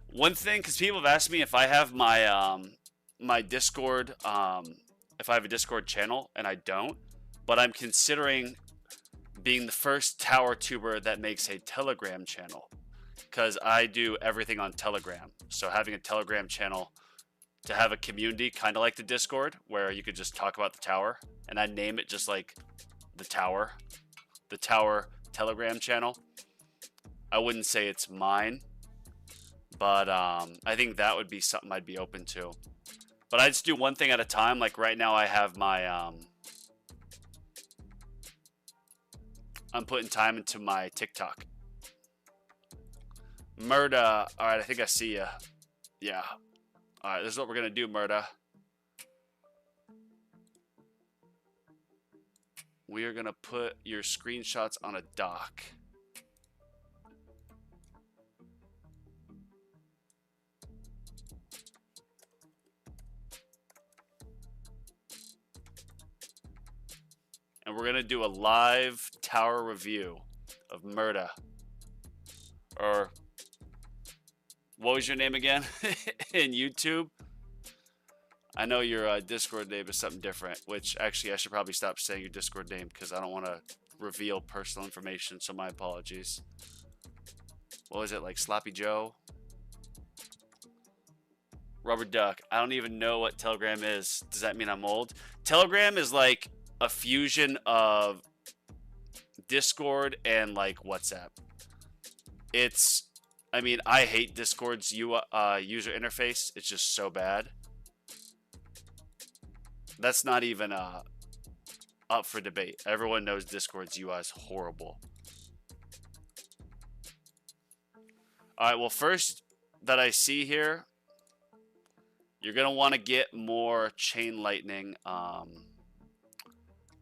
One thing, because people have asked me if I have my my Discord, if I have a Discord channel, and I don't, but I'm considering being the first tower tuber that makes a Telegram channel, because I do everything on Telegram. So having a Telegram channel to have a community, kind of like the Discord, where you could just talk about the tower, and I name it just like the tower Telegram channel. I wouldn't say it's mine, but I think that would be something I'd be open to. But I just do one thing at a time. Like right now I have my, I'm putting time into my TikTok. Murda, alright, I think I see ya. Yeah. Alright, this is what we're gonna do, Murda. We are gonna put your screenshots on a doc. And we're gonna do a live tower review of Murda. Or what was your name again in YouTube? I know your Discord name is something different, which actually I should probably stop saying your Discord name because I don't want to reveal personal information, so my apologies. What was it, like Sloppy Joe? Rubber Duck. I don't even know what Telegram is. Does that mean I'm old? Telegram is like a fusion of Discord and like WhatsApp. I mean, I hate Discord's user interface. It's just so bad. That's not even up for debate. Everyone knows Discord's UI is horrible. Alright, well, first that I see here, you're going to want to get more Chain Lightning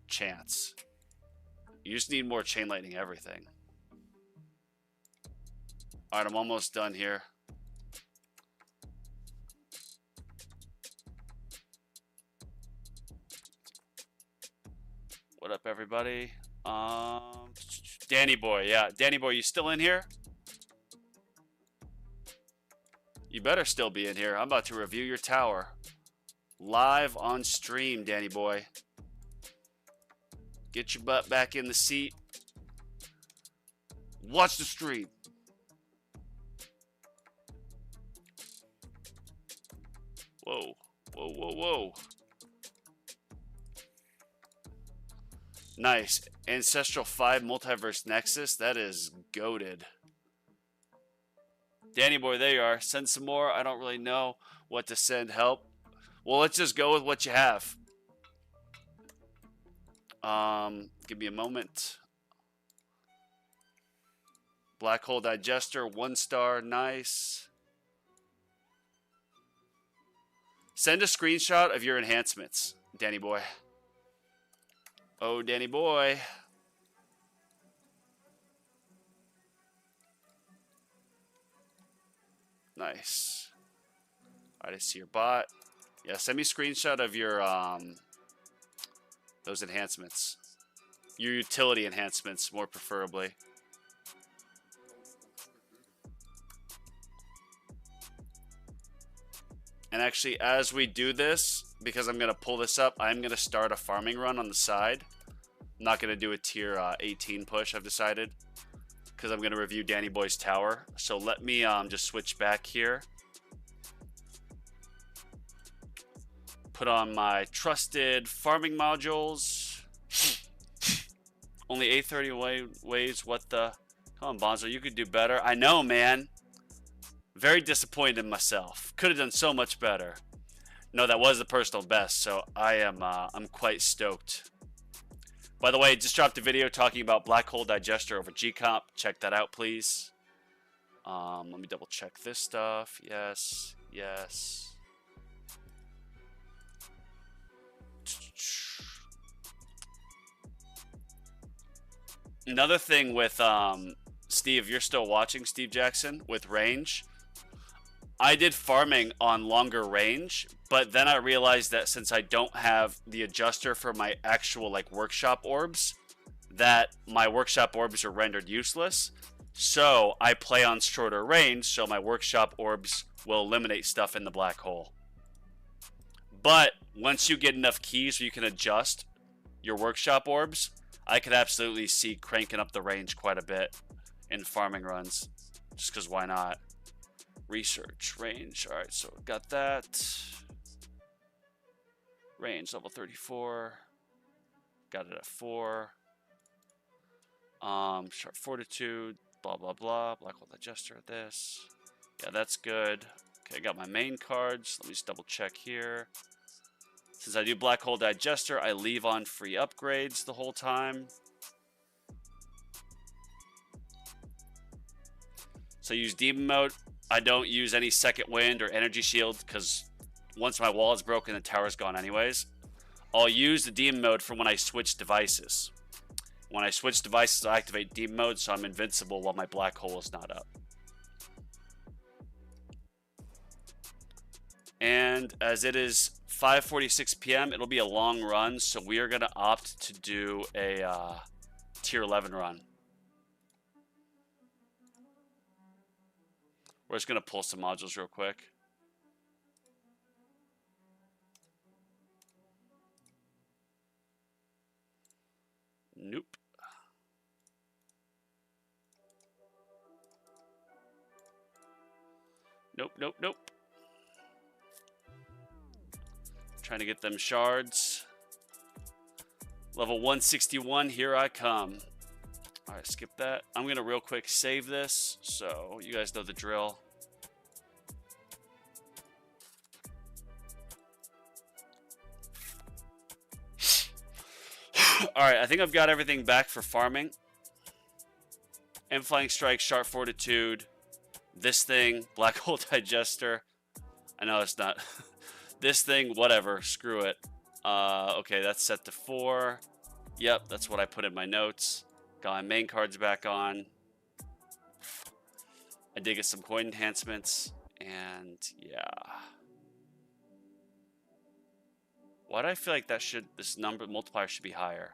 chance. You just need more Chain Lightning everything. Alright, I'm almost done here. What up, everybody? Danny Boy, yeah. Danny Boy, you still in here? You better still be in here. I'm about to review your tower. Live on stream, Danny Boy. Get your butt back in the seat. Watch the stream. Whoa, whoa, whoa, whoa. Nice. Ancestral 5 Multiverse Nexus. That is goated. Danny Boy, there you are. Send some more. I don't really know what to send. Help. Well, let's just go with what you have. Give me a moment. Black hole digester, 1 star, nice. Send a screenshot of your enhancements, Danny boy. Oh, Danny boy. Nice. All right, I see your bot. Yeah, send me a screenshot of your those enhancements. Your utility enhancements, more preferably. And actually, as we do this, because I'm going to pull this up, I'm going to start a farming run on the side. I'm not going to do a tier 18 push, I've decided, because I'm going to review Danny Boy's tower. So let me just switch back here. Put on my trusted farming modules. Only 830 ways, what the... Come on, Bonzo, you could do better. I know, man. Very disappointed in myself. Could have done so much better. No, that was the personal best, so I'm quite stoked. By the way, I just dropped a video talking about black hole digester over G-Comp. Check that out, please. Let me double check this stuff. Yes, yes. Another thing with Steve, if you're still watching, Steve Jackson, with range, I did farming on longer range, but then I realized that since I don't have the adjuster for my actual like workshop orbs, that my workshop orbs are rendered useless. So I play on shorter range, so my workshop orbs will eliminate stuff in the black hole. But once you get enough keys where you can adjust your workshop orbs, I could absolutely see cranking up the range quite a bit in farming runs, just because why not? Research, range, all right, so got that. Range, level 34. Got it at 4. Sharp fortitude, blah, blah, blah. Black hole digester, this. Yeah, that's good. Okay, I got my main cards. Let me just double check here. Since I do black hole digester, I leave on free upgrades the whole time. So use demon mode. I don't use any second wind or energy shield because once my wall is broken, the tower's gone anyways. I'll use the demon mode for when I switch devices. When I switch devices, I activate demon mode, so I'm invincible while my black hole is not up. And as it is 5:46 p.m., it'll be a long run, so we are going to opt to do a tier 11 run. We're just going to pull some modules real quick. Nope. Nope, nope, nope. Trying to get them shards. Level 161, here I come. All right, skip that. I'm going to real quick save this, so you guys know the drill. All right, I think I've got everything back for farming. Flying strike, sharp fortitude, this thing, black hole digester. I know it's not. This thing, whatever, screw it. Okay, that's set to 4. Yep, that's what I put in my notes. Got my main cards back on. I did get some coin enhancements, and yeah. Why do I feel like this number multiplier should be higher?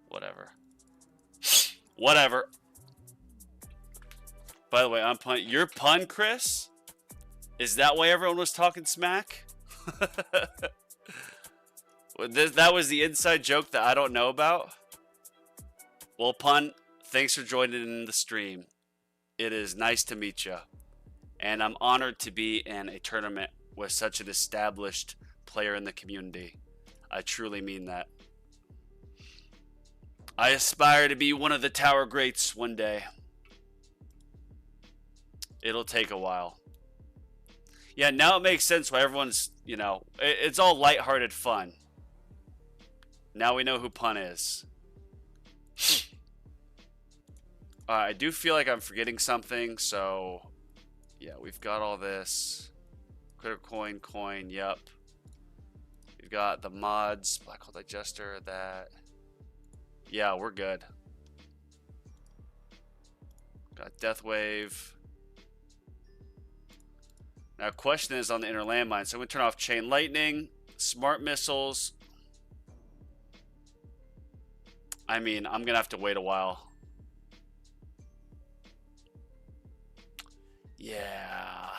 Whatever. Whatever. By the way, I'm pun. Your pun, Chris? Is that why everyone was talking smack? That was the inside joke that I don't know about? Well, pun, thanks for joining in the stream. It is nice to meet you. And I'm honored to be in a tournament with such an established player in the community. I truly mean that. I aspire to be one of the tower greats one day. It'll take a while. Yeah, now it makes sense why everyone's, you know, it's all lighthearted fun. Now we know who Pun is. I do feel like I'm forgetting something, so yeah, we've got all this. Critter coin, yep. We've got the mods, Black Hole Digester, that. Yeah, we're good. Got Death Wave. Now, question is on the inner landmine. So I'm going to turn off Chain Lightning, Smart Missiles. I mean, I'm going to have to wait a while. Yeah.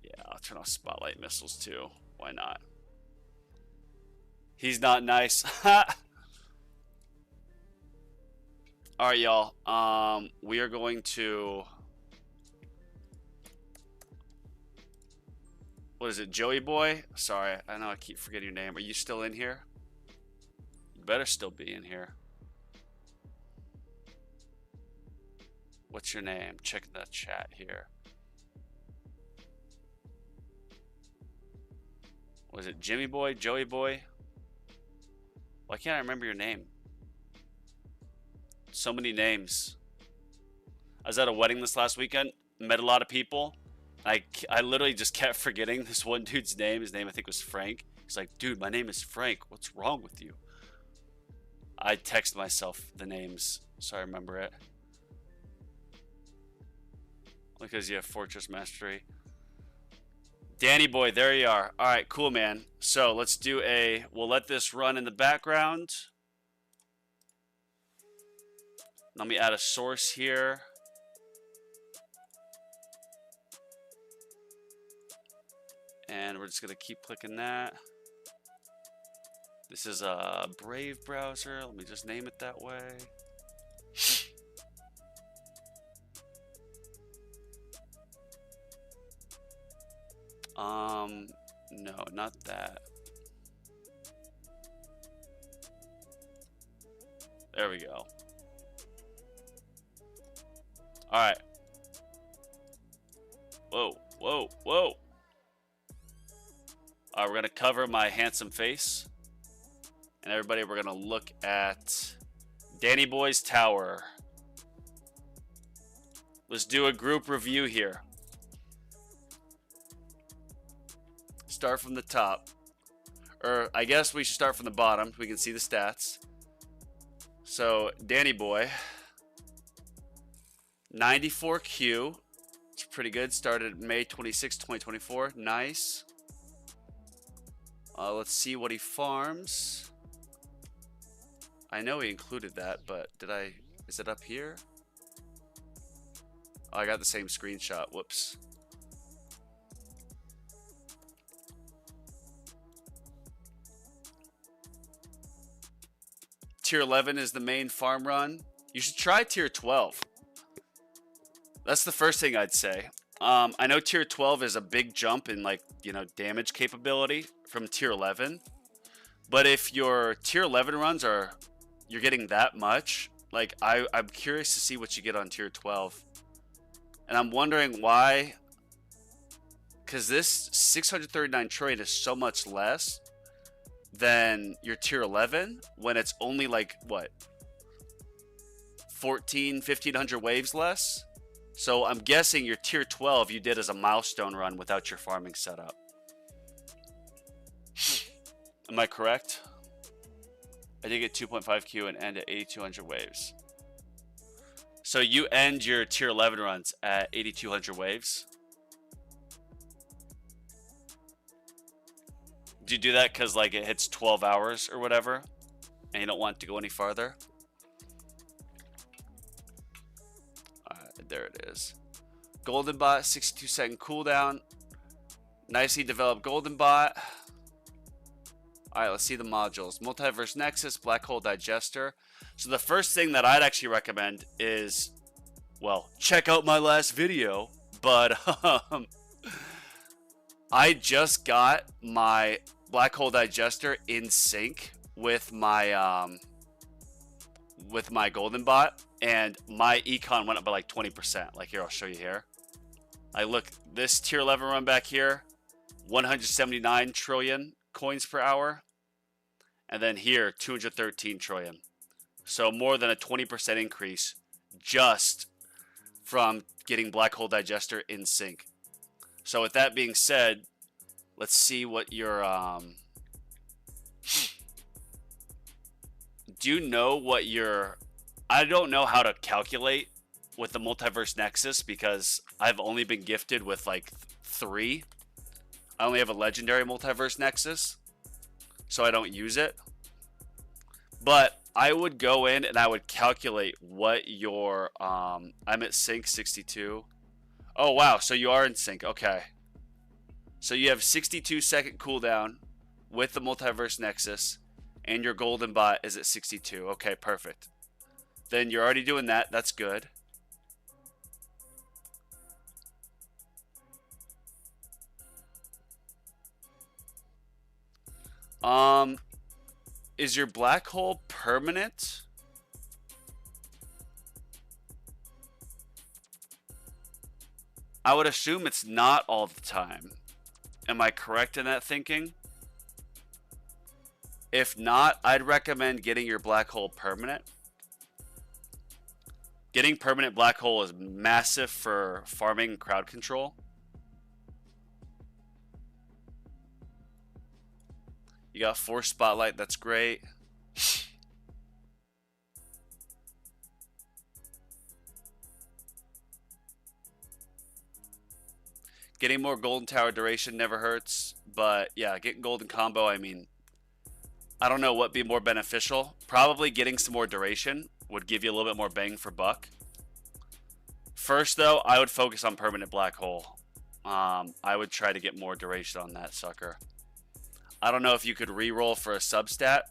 Yeah, I'll turn off Spotlight Missiles too. Why not? He's not nice. Alright, y'all. We are going to... What is it, Joey Boy? Sorry, I know I keep forgetting your name. Are you still in here? You better still be in here. What's your name? Check the chat here. Was it Jimmy Boy? Joey Boy? Why can't I remember your name? So many names. I was at a wedding this last weekend. Met a lot of people. I literally just kept forgetting this one dude's name. His name, I think, was Frank. He's like, dude, my name is Frank. What's wrong with you? I text myself the names so I remember it. Because you have Fortress Mastery. Danny Boy, there you are. All right, cool, man. So let's do a... We'll let this run in the background. Let me add a source here. And we're just going to keep clicking that. This is a Brave browser. Let me just name it that way. No, not that. There we go. All right. Whoa, whoa, whoa. All right, we're going to cover my handsome face. And everybody, we're going to look at Danny Boy's tower. Let's do a group review here. Start from the top. Or I guess we should start from the bottom. We can see the stats. So, Danny Boy. 94Q. It's pretty good. Started May 26, 2024. Nice. Let's see what he farms. I know he included that, but did I... Is it up here? Oh, I got the same screenshot. Whoops. Tier 11 is the main farm run. You should try tier 12. That's the first thing I'd say. I know tier 12 is a big jump in, like, you know, damage capability from tier 11. But if your tier 11 runs are, you're getting that much, like, I'm curious to see what you get on tier 12. And I'm wondering why, because this 639 trillion is so much less than your tier 11 when it's only like, what, 1,500 waves less? So I'm guessing your tier 12 you did as a milestone run without your farming setup. Am I correct? I did get 2.5Q and end at 8,200 waves. So you end your tier 11 runs at 8,200 waves? Do you do that because, like, it hits 12 hours or whatever and you don't want to go any farther? Alright, there it is. Golden Bot, 62-second cooldown. Nicely developed Golden Bot. Alright, let's see the modules. Multiverse Nexus, Black Hole Digester. So the first thing that I'd actually recommend is, well, check out my last video. But I just got my Black Hole Digester in sync with my Golden Bot, and my econ went up by like 20%. Like, here, I'll show you here. I look, this tier 11 run back here, 179 trillion coins per hour. And then here, 213 trillion. So more than a 20% increase just from getting Black Hole Digester in sync. So with that being said, let's see what your do you know what your I don't know how to calculate with the Multiverse Nexus because I've only been gifted with like 3. I only have a legendary Multiverse Nexus, so I don't use it. But I would go in and I would calculate what your I'm at sync 62. Oh wow, so you are in sync. Okay. So you have 62-second cooldown with the Multiverse Nexus, and your golden bot is at 62. Okay, perfect. Then you're already doing that. That's good. Is your black hole permanent? I would assume it's not all the time. Am I correct in that thinking? If not, I'd recommend getting your black hole permanent. Getting permanent black hole is massive for farming and crowd control. You got 4 spotlight, that's great. Getting more golden tower duration never hurts, but yeah, getting golden combo, I mean, I don't know what'd be more beneficial. Probably getting some more duration would give you a little bit more bang for buck. First though, I would focus on permanent black hole. I would try to get more duration on that sucker. I don't know if you could reroll for a substat.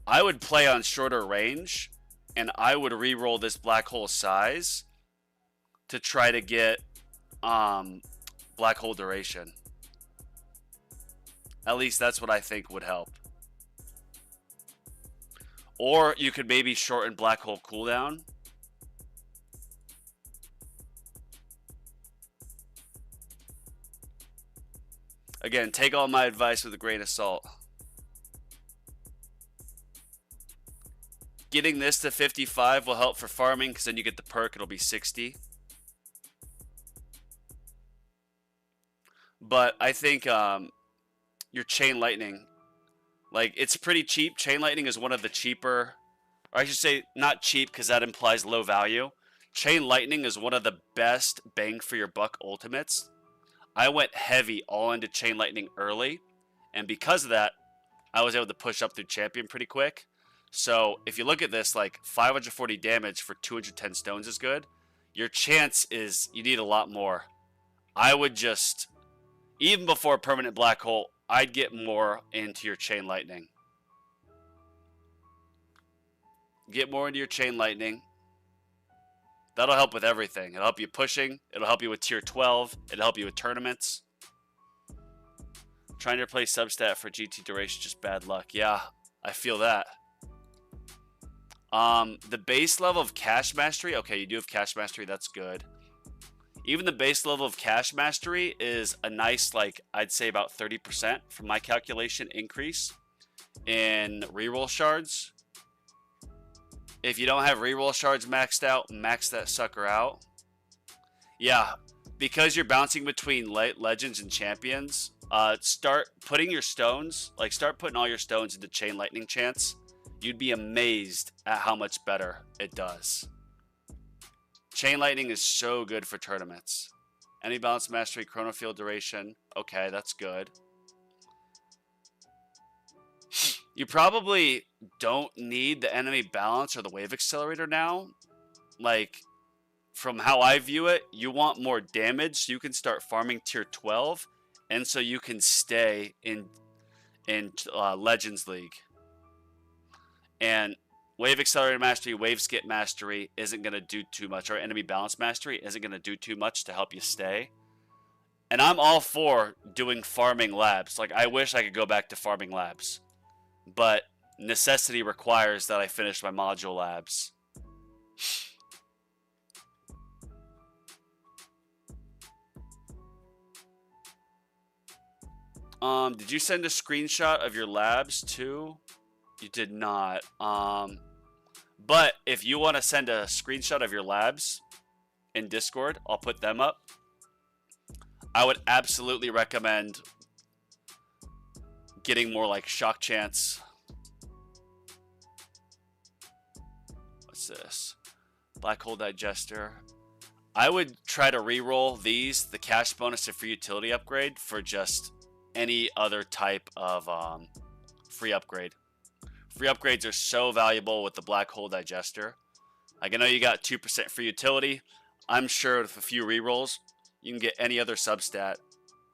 I would play on shorter range, and I would reroll this black hole size to try to get black hole duration. At least that's what I think would help. Or you could maybe shorten black hole cooldown. Again, take all my advice with a grain of salt. Getting this to 55 will help for farming because then you get the perk, it'll be 60. But I think your Chain Lightning, like, it's pretty cheap. Chain Lightning is one of the cheaper, or I should say not cheap because that implies low value. Chain Lightning is one of the best bang for your buck ultimates. I went heavy all into Chain Lightning early, and because of that, I was able to push up through Champion pretty quick. So if you look at this, like 540 damage for 210 stones is good. Your chance is you need a lot more. I would just, even before permanent black hole, I'd get more into your Chain Lightning. Get more into your Chain Lightning. That'll help with everything. It'll help you pushing. It'll help you with tier 12. It'll help you with tournaments. Trying to replace substat for GT duration, just bad luck. Yeah, I feel that. The base level of Cash Mastery. Okay, you do have Cash Mastery. That's good. Even the base level of Cash Mastery is a nice, like, I'd say about 30% from my calculation increase in reroll shards. If you don't have reroll shards maxed out, max that sucker out. Yeah, because you're bouncing between legends and champions, start putting your stones, like start putting all your stones into Chain Lightning chance. You'd be amazed at how much better it does. Chain Lightning is so good for tournaments. Enemy balance mastery, chrono field duration. Okay, that's good. You probably don't need the enemy balance or the wave accelerator now. Like, from how I view it, you want more damage so you can start farming tier 12, and so you can stay in Legends League. And wave accelerator mastery, wave skip mastery isn't going to do too much, or enemy balance mastery isn't going to do too much to help you stay. And I'm all for doing farming labs. Like, I wish I could go back to farming labs, but necessity requires that I finish my module labs. Did you send a screenshot of your labs too? You did not. But if you want to send a screenshot of your labs in Discord, I'll put them up. I would absolutely recommend getting more like shock chance. What's this? Black hole digester. I would try to re-roll these, the cash bonus and free utility upgrade, for just any other type of free upgrade. Free upgrades are so valuable with the black hole digester. Like, I know you got 2% free utility. I'm sure with a few re-rolls, you can get any other substat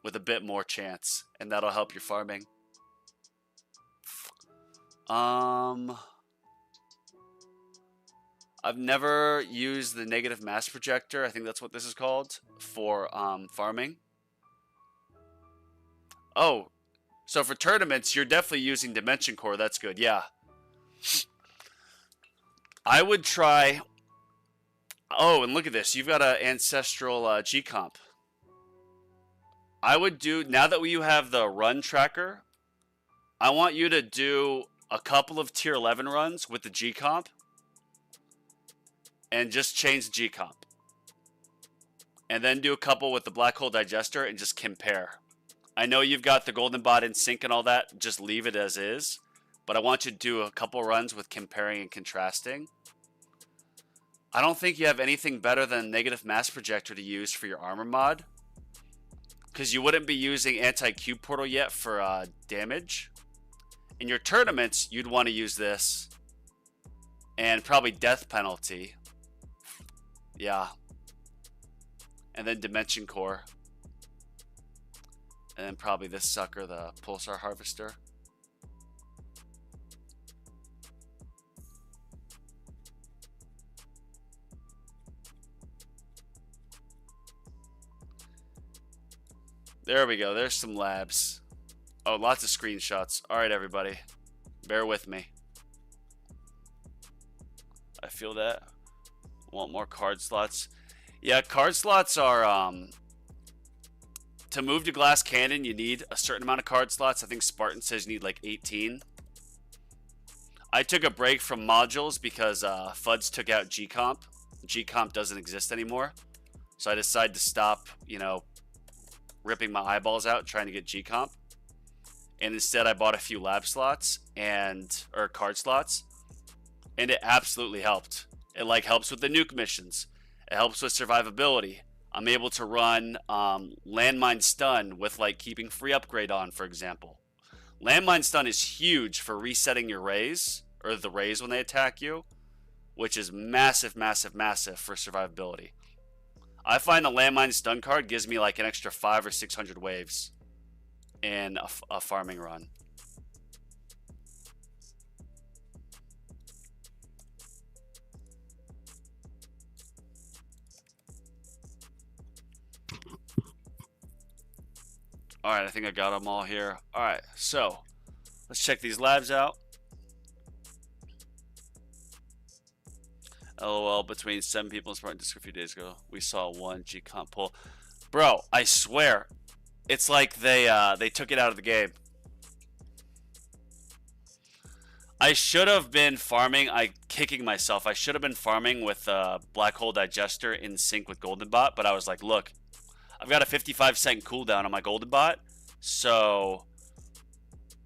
with a bit more chance, and that'll help your farming. I've never used the negative mass projector. I think that's what this is called for farming. Oh, so for tournaments, you're definitely using Dimension Core. That's good. Yeah. I would try. Oh, and look at this. You've got an ancestral G comp. I would do, now that you have the run tracker, I want you to do a couple of tier 11 runs with the G comp and just change the G comp. And then do a couple with the black hole digester and just compare. I know you've got the golden bot in sync and all that. Just leave it as is. But I want you to do a couple runs with comparing and contrasting. I don't think you have anything better than negative mass projector to use for your armor mod, because you wouldn't be using anti-cube portal yet for damage. In your tournaments, you'd want to use this. And probably death penalty. Yeah. And then Dimension Core. And then probably this sucker, the Pulsar Harvester. There we go. There's some labs. Oh, lots of screenshots. All right, everybody. Bear with me. I feel that. Want more card slots? Yeah, card slots are... to move to Glass Cannon, you need a certain amount of card slots. I think Spartan says you need like 18. I took a break from modules because FUDs took out G-Comp. G-Comp doesn't exist anymore. So I decided to stop, you know, ripping my eyeballs out trying to get G-Comp. And instead I bought a few lab slots or card slots. And it absolutely helped. It like helps with the nuke missions. It helps with survivability. I'm able to run landmine stun with like keeping free upgrade on, for example. Landmine stun is huge for resetting your rays, or the rays when they attack you, which is massive, massive, massive for survivability. I find the landmine stun card gives me like an extra 500 or 600 waves in a farming run. Alright, I think I got them all here. Alright, so let's check these labs out. LOL, between 7 people in Spartan Discord a few days ago, we saw one G-Comp pull. Bro, I swear, it's like they took it out of the game. I should have been farming, kicking myself. I should have been farming with Black Hole Digester in sync with Golden Bot, but I was like, look, I've got a 55-second cooldown on my Golden Bot, so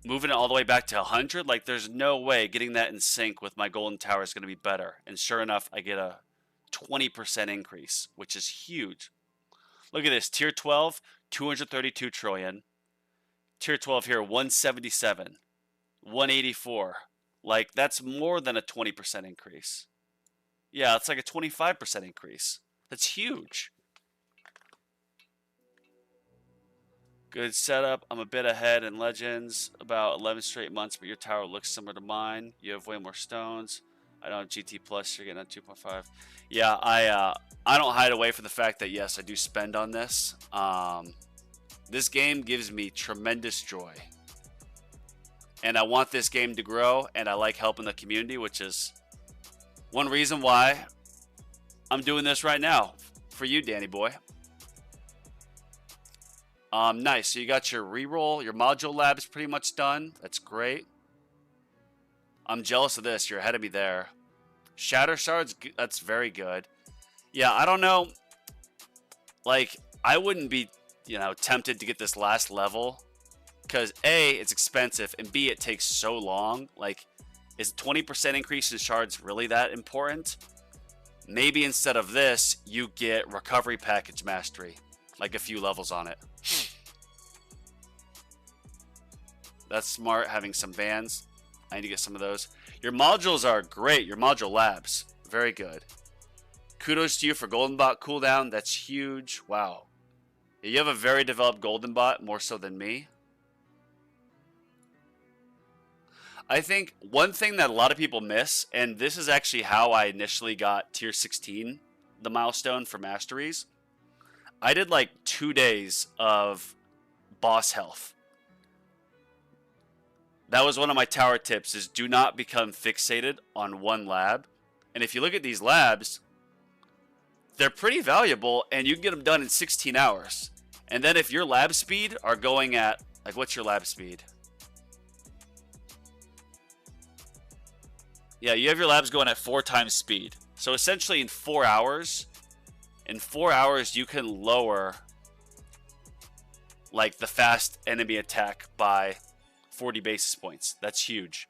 moving it all the way back to 100, like there's no way getting that in sync with my Golden Tower is going to be better. And sure enough, I get a 20% increase, which is huge. Look at this, tier 12, 232 trillion. Tier 12 here, 177, 184. Like, that's more than a 20% increase. Yeah, it's like a 25% increase. That's huge. Good setup. I'm a bit ahead in Legends, about 11 straight months, but your tower looks similar to mine. You have way more stones. I don't have GT Plus. You're getting a 2.5. Yeah, I don't hide away from the fact that, yes, I do spend on this. This game gives me tremendous joy. And I want this game to grow, and I like helping the community, which is one reason why I'm doing this right now for you, Danny boy. Nice. So you got your reroll, your module lab's pretty much done. That's great. I'm jealous of this. You're ahead of me there. Shatter Shards, that's very good. Yeah, I don't know. Like, I wouldn't be, you know, tempted to get this last level. Because A, it's expensive, and B, it takes so long. Like, is a 20% increase in shards really that important? Maybe instead of this, you get Recovery Package Mastery. Like a few levels on it. That's smart, having some bands. I need to get some of those. Your modules are great. Your module labs. Very good. Kudos to you for Golden Bot cooldown. That's huge. Wow. You have a very developed Golden Bot, more so than me. I think one thing that a lot of people miss, and this is actually how I initially got tier 16, the milestone for masteries. I did like 2 days of boss health. That was one of my tower tips, is do not become fixated on one lab. And if you look at these labs, they're pretty valuable, and you can get them done in 16 hours. And then if your lab speed are going at, like, what's your lab speed? Yeah, you have your labs going at 4 times speed. So essentially in 4 hours, you can lower, like, the fast enemy attack by 40 basis points. That's huge.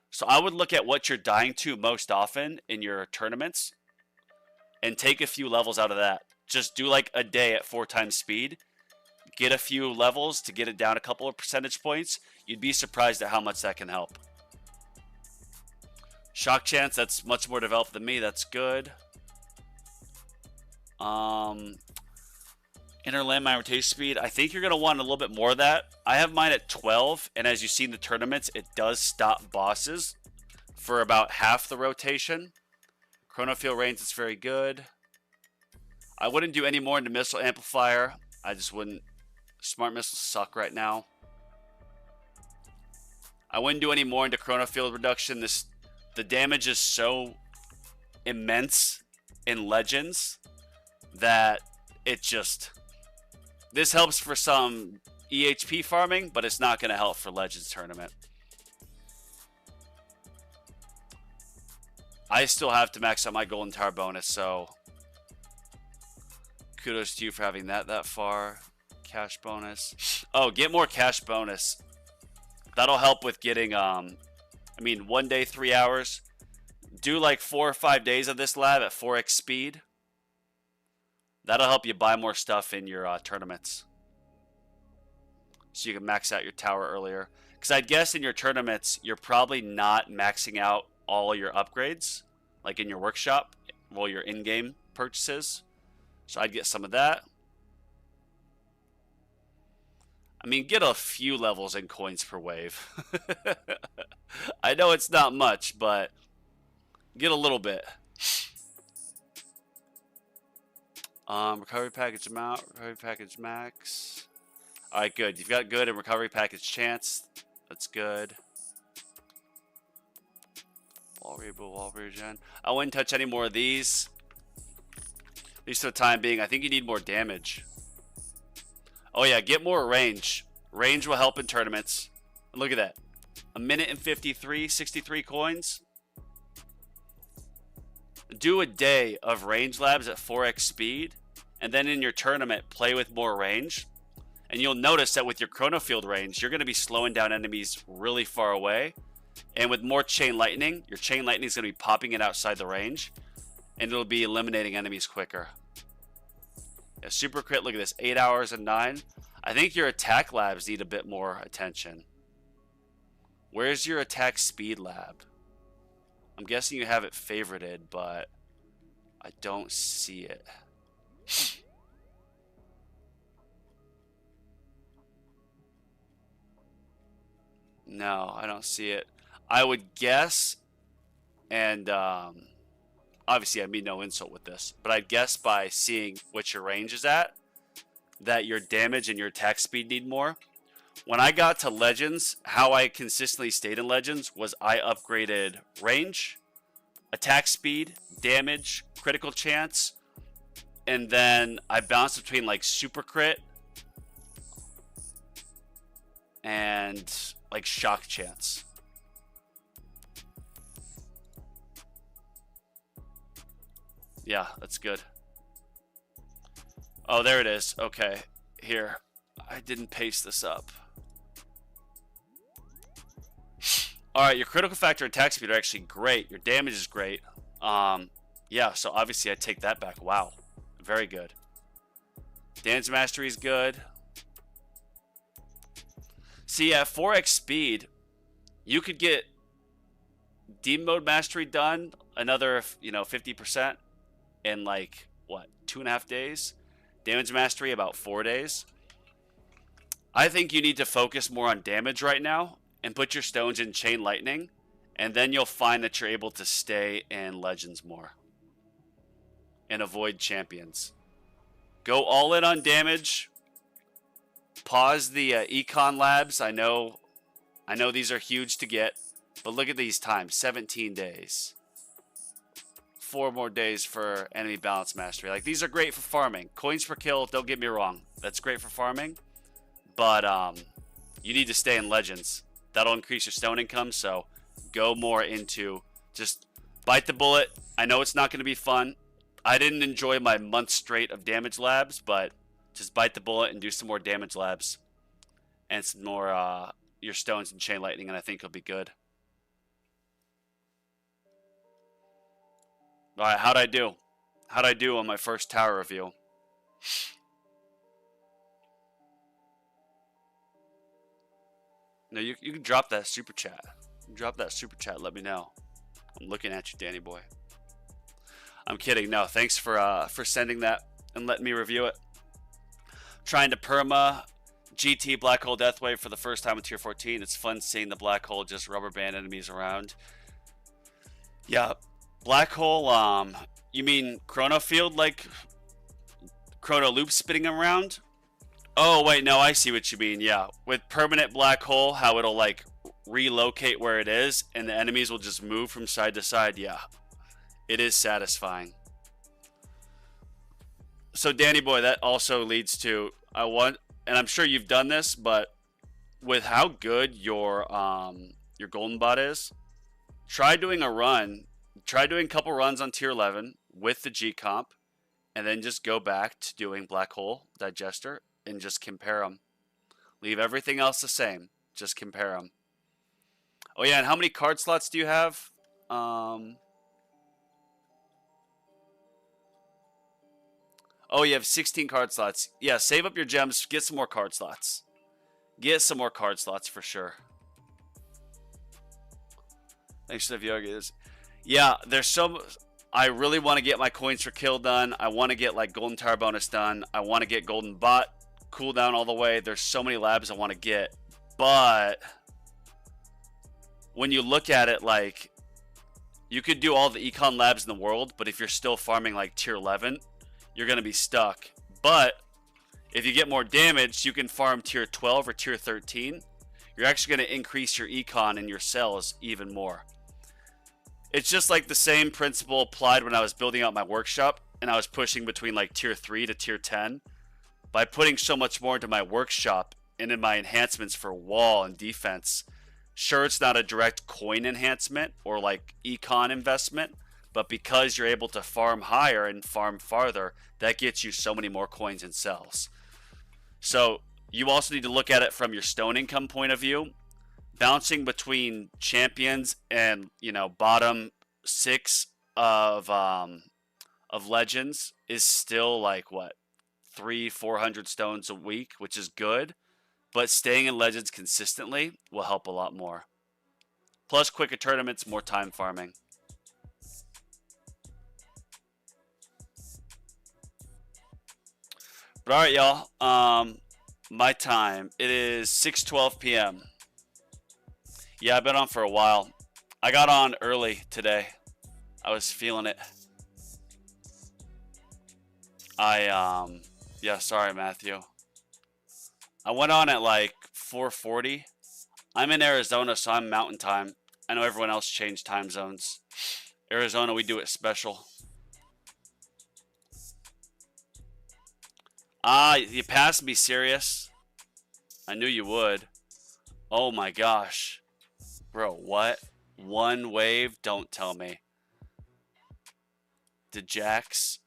So I would look at what you're dying to most often in your tournaments and take a few levels out of that. Just do like a day at 4 times speed. Get a few levels to get it down a couple of percentage points. You'd be surprised at how much that can help. Shock chance, that's much more developed than me. That's good. Inner landmine rotation speed. I think you're going to want a little bit more of that. I have mine at 12, and as you see in the tournaments, it does stop bosses for about half the rotation. Chronofield range is very good. I wouldn't do any more into missile amplifier. I just wouldn't. Smart missiles suck right now. I wouldn't do any more into chronofield reduction. The damage is so immense in Legends that it just... This helps for some EHP farming, but it's not going to help for Legends tournament. I still have to max out my Golden Tower bonus, so kudos to you for having that far. Cash bonus. Oh, get more cash bonus. That'll help with getting, I mean, 1 day, 3 hours. Do like 4 or 5 days of this lab at 4x speed. That'll help you buy more stuff in your tournaments. So you can max out your tower earlier. Because I'd guess in your tournaments, you're probably not maxing out all your upgrades. Like in your workshop, well, your in-game purchases. So I'd get some of that. I mean, get a few levels in coins per wave. I know it's not much, but get a little bit. Recovery package amount, recovery package max. All right, good. You've got good and recovery package chance. That's good. Wall rebuild, wall regen. I wouldn't touch any more of these. At least for the time being. I think you need more damage. Oh yeah, get more range. Range will help in tournaments. Look at that. 1 minute and 63 coins. Do a day of range labs at 4x speed, and then in your tournament, play with more range. And you'll notice that with your chronofield range, you're going to be slowing down enemies really far away. And with more chain lightning, your chain lightning is going to be popping it outside the range, and it'll be eliminating enemies quicker. Yeah, super crit, look at this, 8 hours and 9. I think your attack labs need a bit more attention. Where's your attack speed lab? I'm guessing you have it favorited, but I don't see it. No, I don't see it. I would guess, and obviously I mean no insult with this, but I'd guess by seeing what your range is at, that your damage and your attack speed need more. When I got to Legends, how I consistently stayed in Legends was I upgraded range, attack speed, damage, critical chance, and then I bounced between like super crit and like shock chance. Yeah, that's good. Oh, there it is. Okay, here. I didn't paste this up. Alright, your critical factor and attack speed are actually great. Your damage is great. Yeah, so obviously I take that back. Wow. Very good. Dance Mastery is good. See, at 4x speed, you could get Demon Mode Mastery done another, 50% in like, what, 2.5 days? Damage Mastery about 4 days. I think you need to focus more on damage right now and put your stones in Chain Lightning, and then you'll find that you're able to stay in Legends more and avoid champions. Go all in on damage. Pause the Econ Labs. I know these are huge to get, but look at these times. 17 days. 4 more days for enemy balance mastery. Like, these are great for farming. Coins per kill, don't get me wrong. That's great for farming. But you need to stay in Legends. That'll increase your stone income, so go more into just bite the bullet. I know it's not going to be fun. I didn't enjoy my month straight of damage labs, but just bite the bullet and do some more damage labs. And some more your stones and Chain Lightning, and I think it'll be good. Alright, how'd I do? How'd I do on my first tower review? No, you can drop that super chat. Drop that super chat, let me know. I'm looking at you, Danny boy. I'm kidding. No, thanks for sending that and letting me review it. Trying to perma GT Black Hole Deathwave for the first time in Tier 14. It's fun seeing the Black Hole just rubber band enemies around. Yeah, Black Hole, you mean Chrono Field, like Chrono Loop spinning around? Oh, wait, no, I see what you mean, yeah. With permanent Black Hole, how it'll, like, relocate where it is, and the enemies will just move from side to side, yeah. It is satisfying. So, Danny boy, that also leads to, and I'm sure you've done this, but with how good your Golden Bot is, try doing a couple runs on Tier 11 with the G Comp, and then just go back to doing Black Hole Digester, and just compare them. Leave everything else the same. Just compare them. Oh yeah, and how many card slots do you have? Oh, you have 16 card slots. Yeah, save up your gems. Get some more card slots. Get some more card slots for sure. Thanks for the view. Yeah, there's some... I really want to get my coins for kill done. I want to get like Golden Tower bonus done. I want to get Golden Bot cooldown all the way. There's so many labs I want to get, but when you look at it, like, you could do all the econ labs in the world, but if you're still farming like Tier 11, you're going to be stuck. But if you get more damage, you can farm Tier 12 or Tier 13. You're actually going to increase your econ and your cells even more. It's just like the same principle applied when I was building out my workshop and I was pushing between like Tier 3 to Tier 10. By putting so much more into my workshop and in my enhancements for wall and defense, sure, it's not a direct coin enhancement or like econ investment, but because you're able to farm higher and farm farther, that gets you so many more coins and cells. So you also need to look at it from your stone income point of view. Bouncing between champions and, bottom 6 of Legends is still like, what, 300-400 stones a week, which is good, but staying in Legends consistently will help a lot more. Plus quicker tournaments, more time farming. But alright, y'all, my time, it is 6:12 p.m. Yeah, I've been on for a while. I got on early today. I was feeling it. Yeah, sorry, Matthew. I went on at like 4:40. I'm in Arizona, so I'm mountain time. I know everyone else changed time zones. Arizona, we do it special. You passed me, serious. I knew you would. Oh my gosh. Bro, what? One wave? Don't tell me. Djax?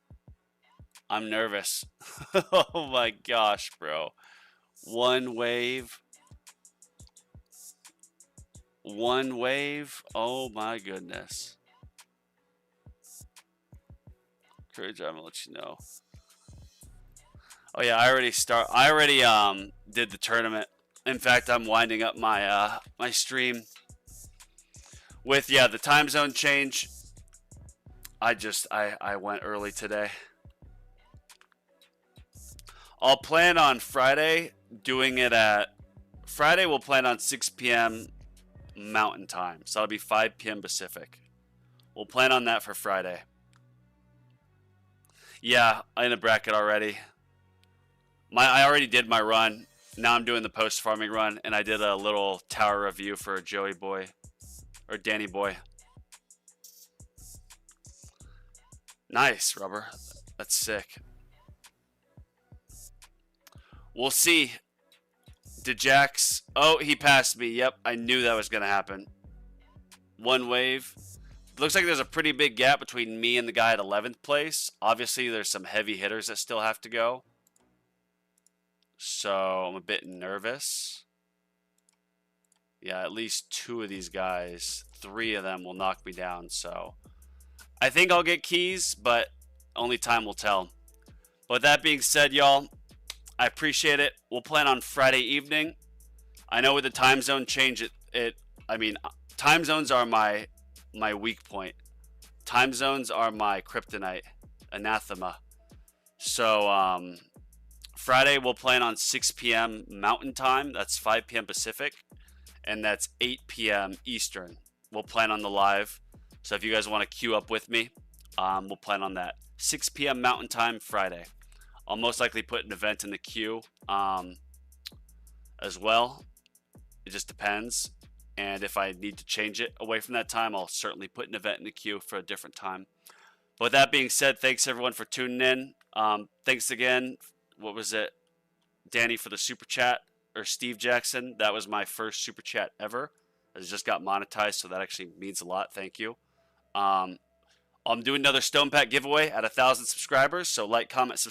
I'm nervous. Oh my gosh, bro. One wave. One wave. Oh my goodness. Courage, I'm gonna let you know. Oh yeah, I already did the tournament. In fact, I'm winding up my my stream with the time zone change. I went early today. I'll plan on Friday doing it at Friday. We'll plan on 6 p.m. Mountain Time, so that'll be 5 p.m. Pacific. We'll plan on that for Friday. Yeah, I'm in a bracket already. I already did my run. Now I'm doing the post farming run, and I did a little tower review for Joey Boy or Danny Boy. Nice, Rubber. That's sick. We'll see. Djax. Oh, he passed me. Yep, I knew that was going to happen. One wave. Looks like there's a pretty big gap between me and the guy at 11th place. Obviously, there's some heavy hitters that still have to go. So, I'm a bit nervous. Yeah, at least 2 of these guys, 3 of them will knock me down. So, I think I'll get keys, but only time will tell. But with that being said, y'all, I appreciate it. We'll plan on Friday evening. I know with the time zone change, time zones are my weak point. Time zones are my kryptonite, anathema. So Friday we'll plan on 6 p.m. Mountain Time. That's 5 p.m. Pacific, and that's 8 p.m. Eastern. We'll plan on the live. So if you guys want to queue up with me, we'll plan on that. 6 p.m. Mountain Time Friday. I'll most likely put an event in the queue as well. It just depends. And if I need to change it away from that time, I'll certainly put an event in the queue for a different time. But with that being said, thanks everyone for tuning in. Thanks again. What was it? Danny for the super chat, or Steve Jackson. That was my first super chat ever. It just got monetized, so that actually means a lot. Thank you. I'm doing another Stone Pack giveaway at 1,000 subscribers. So like, comment, subscribe.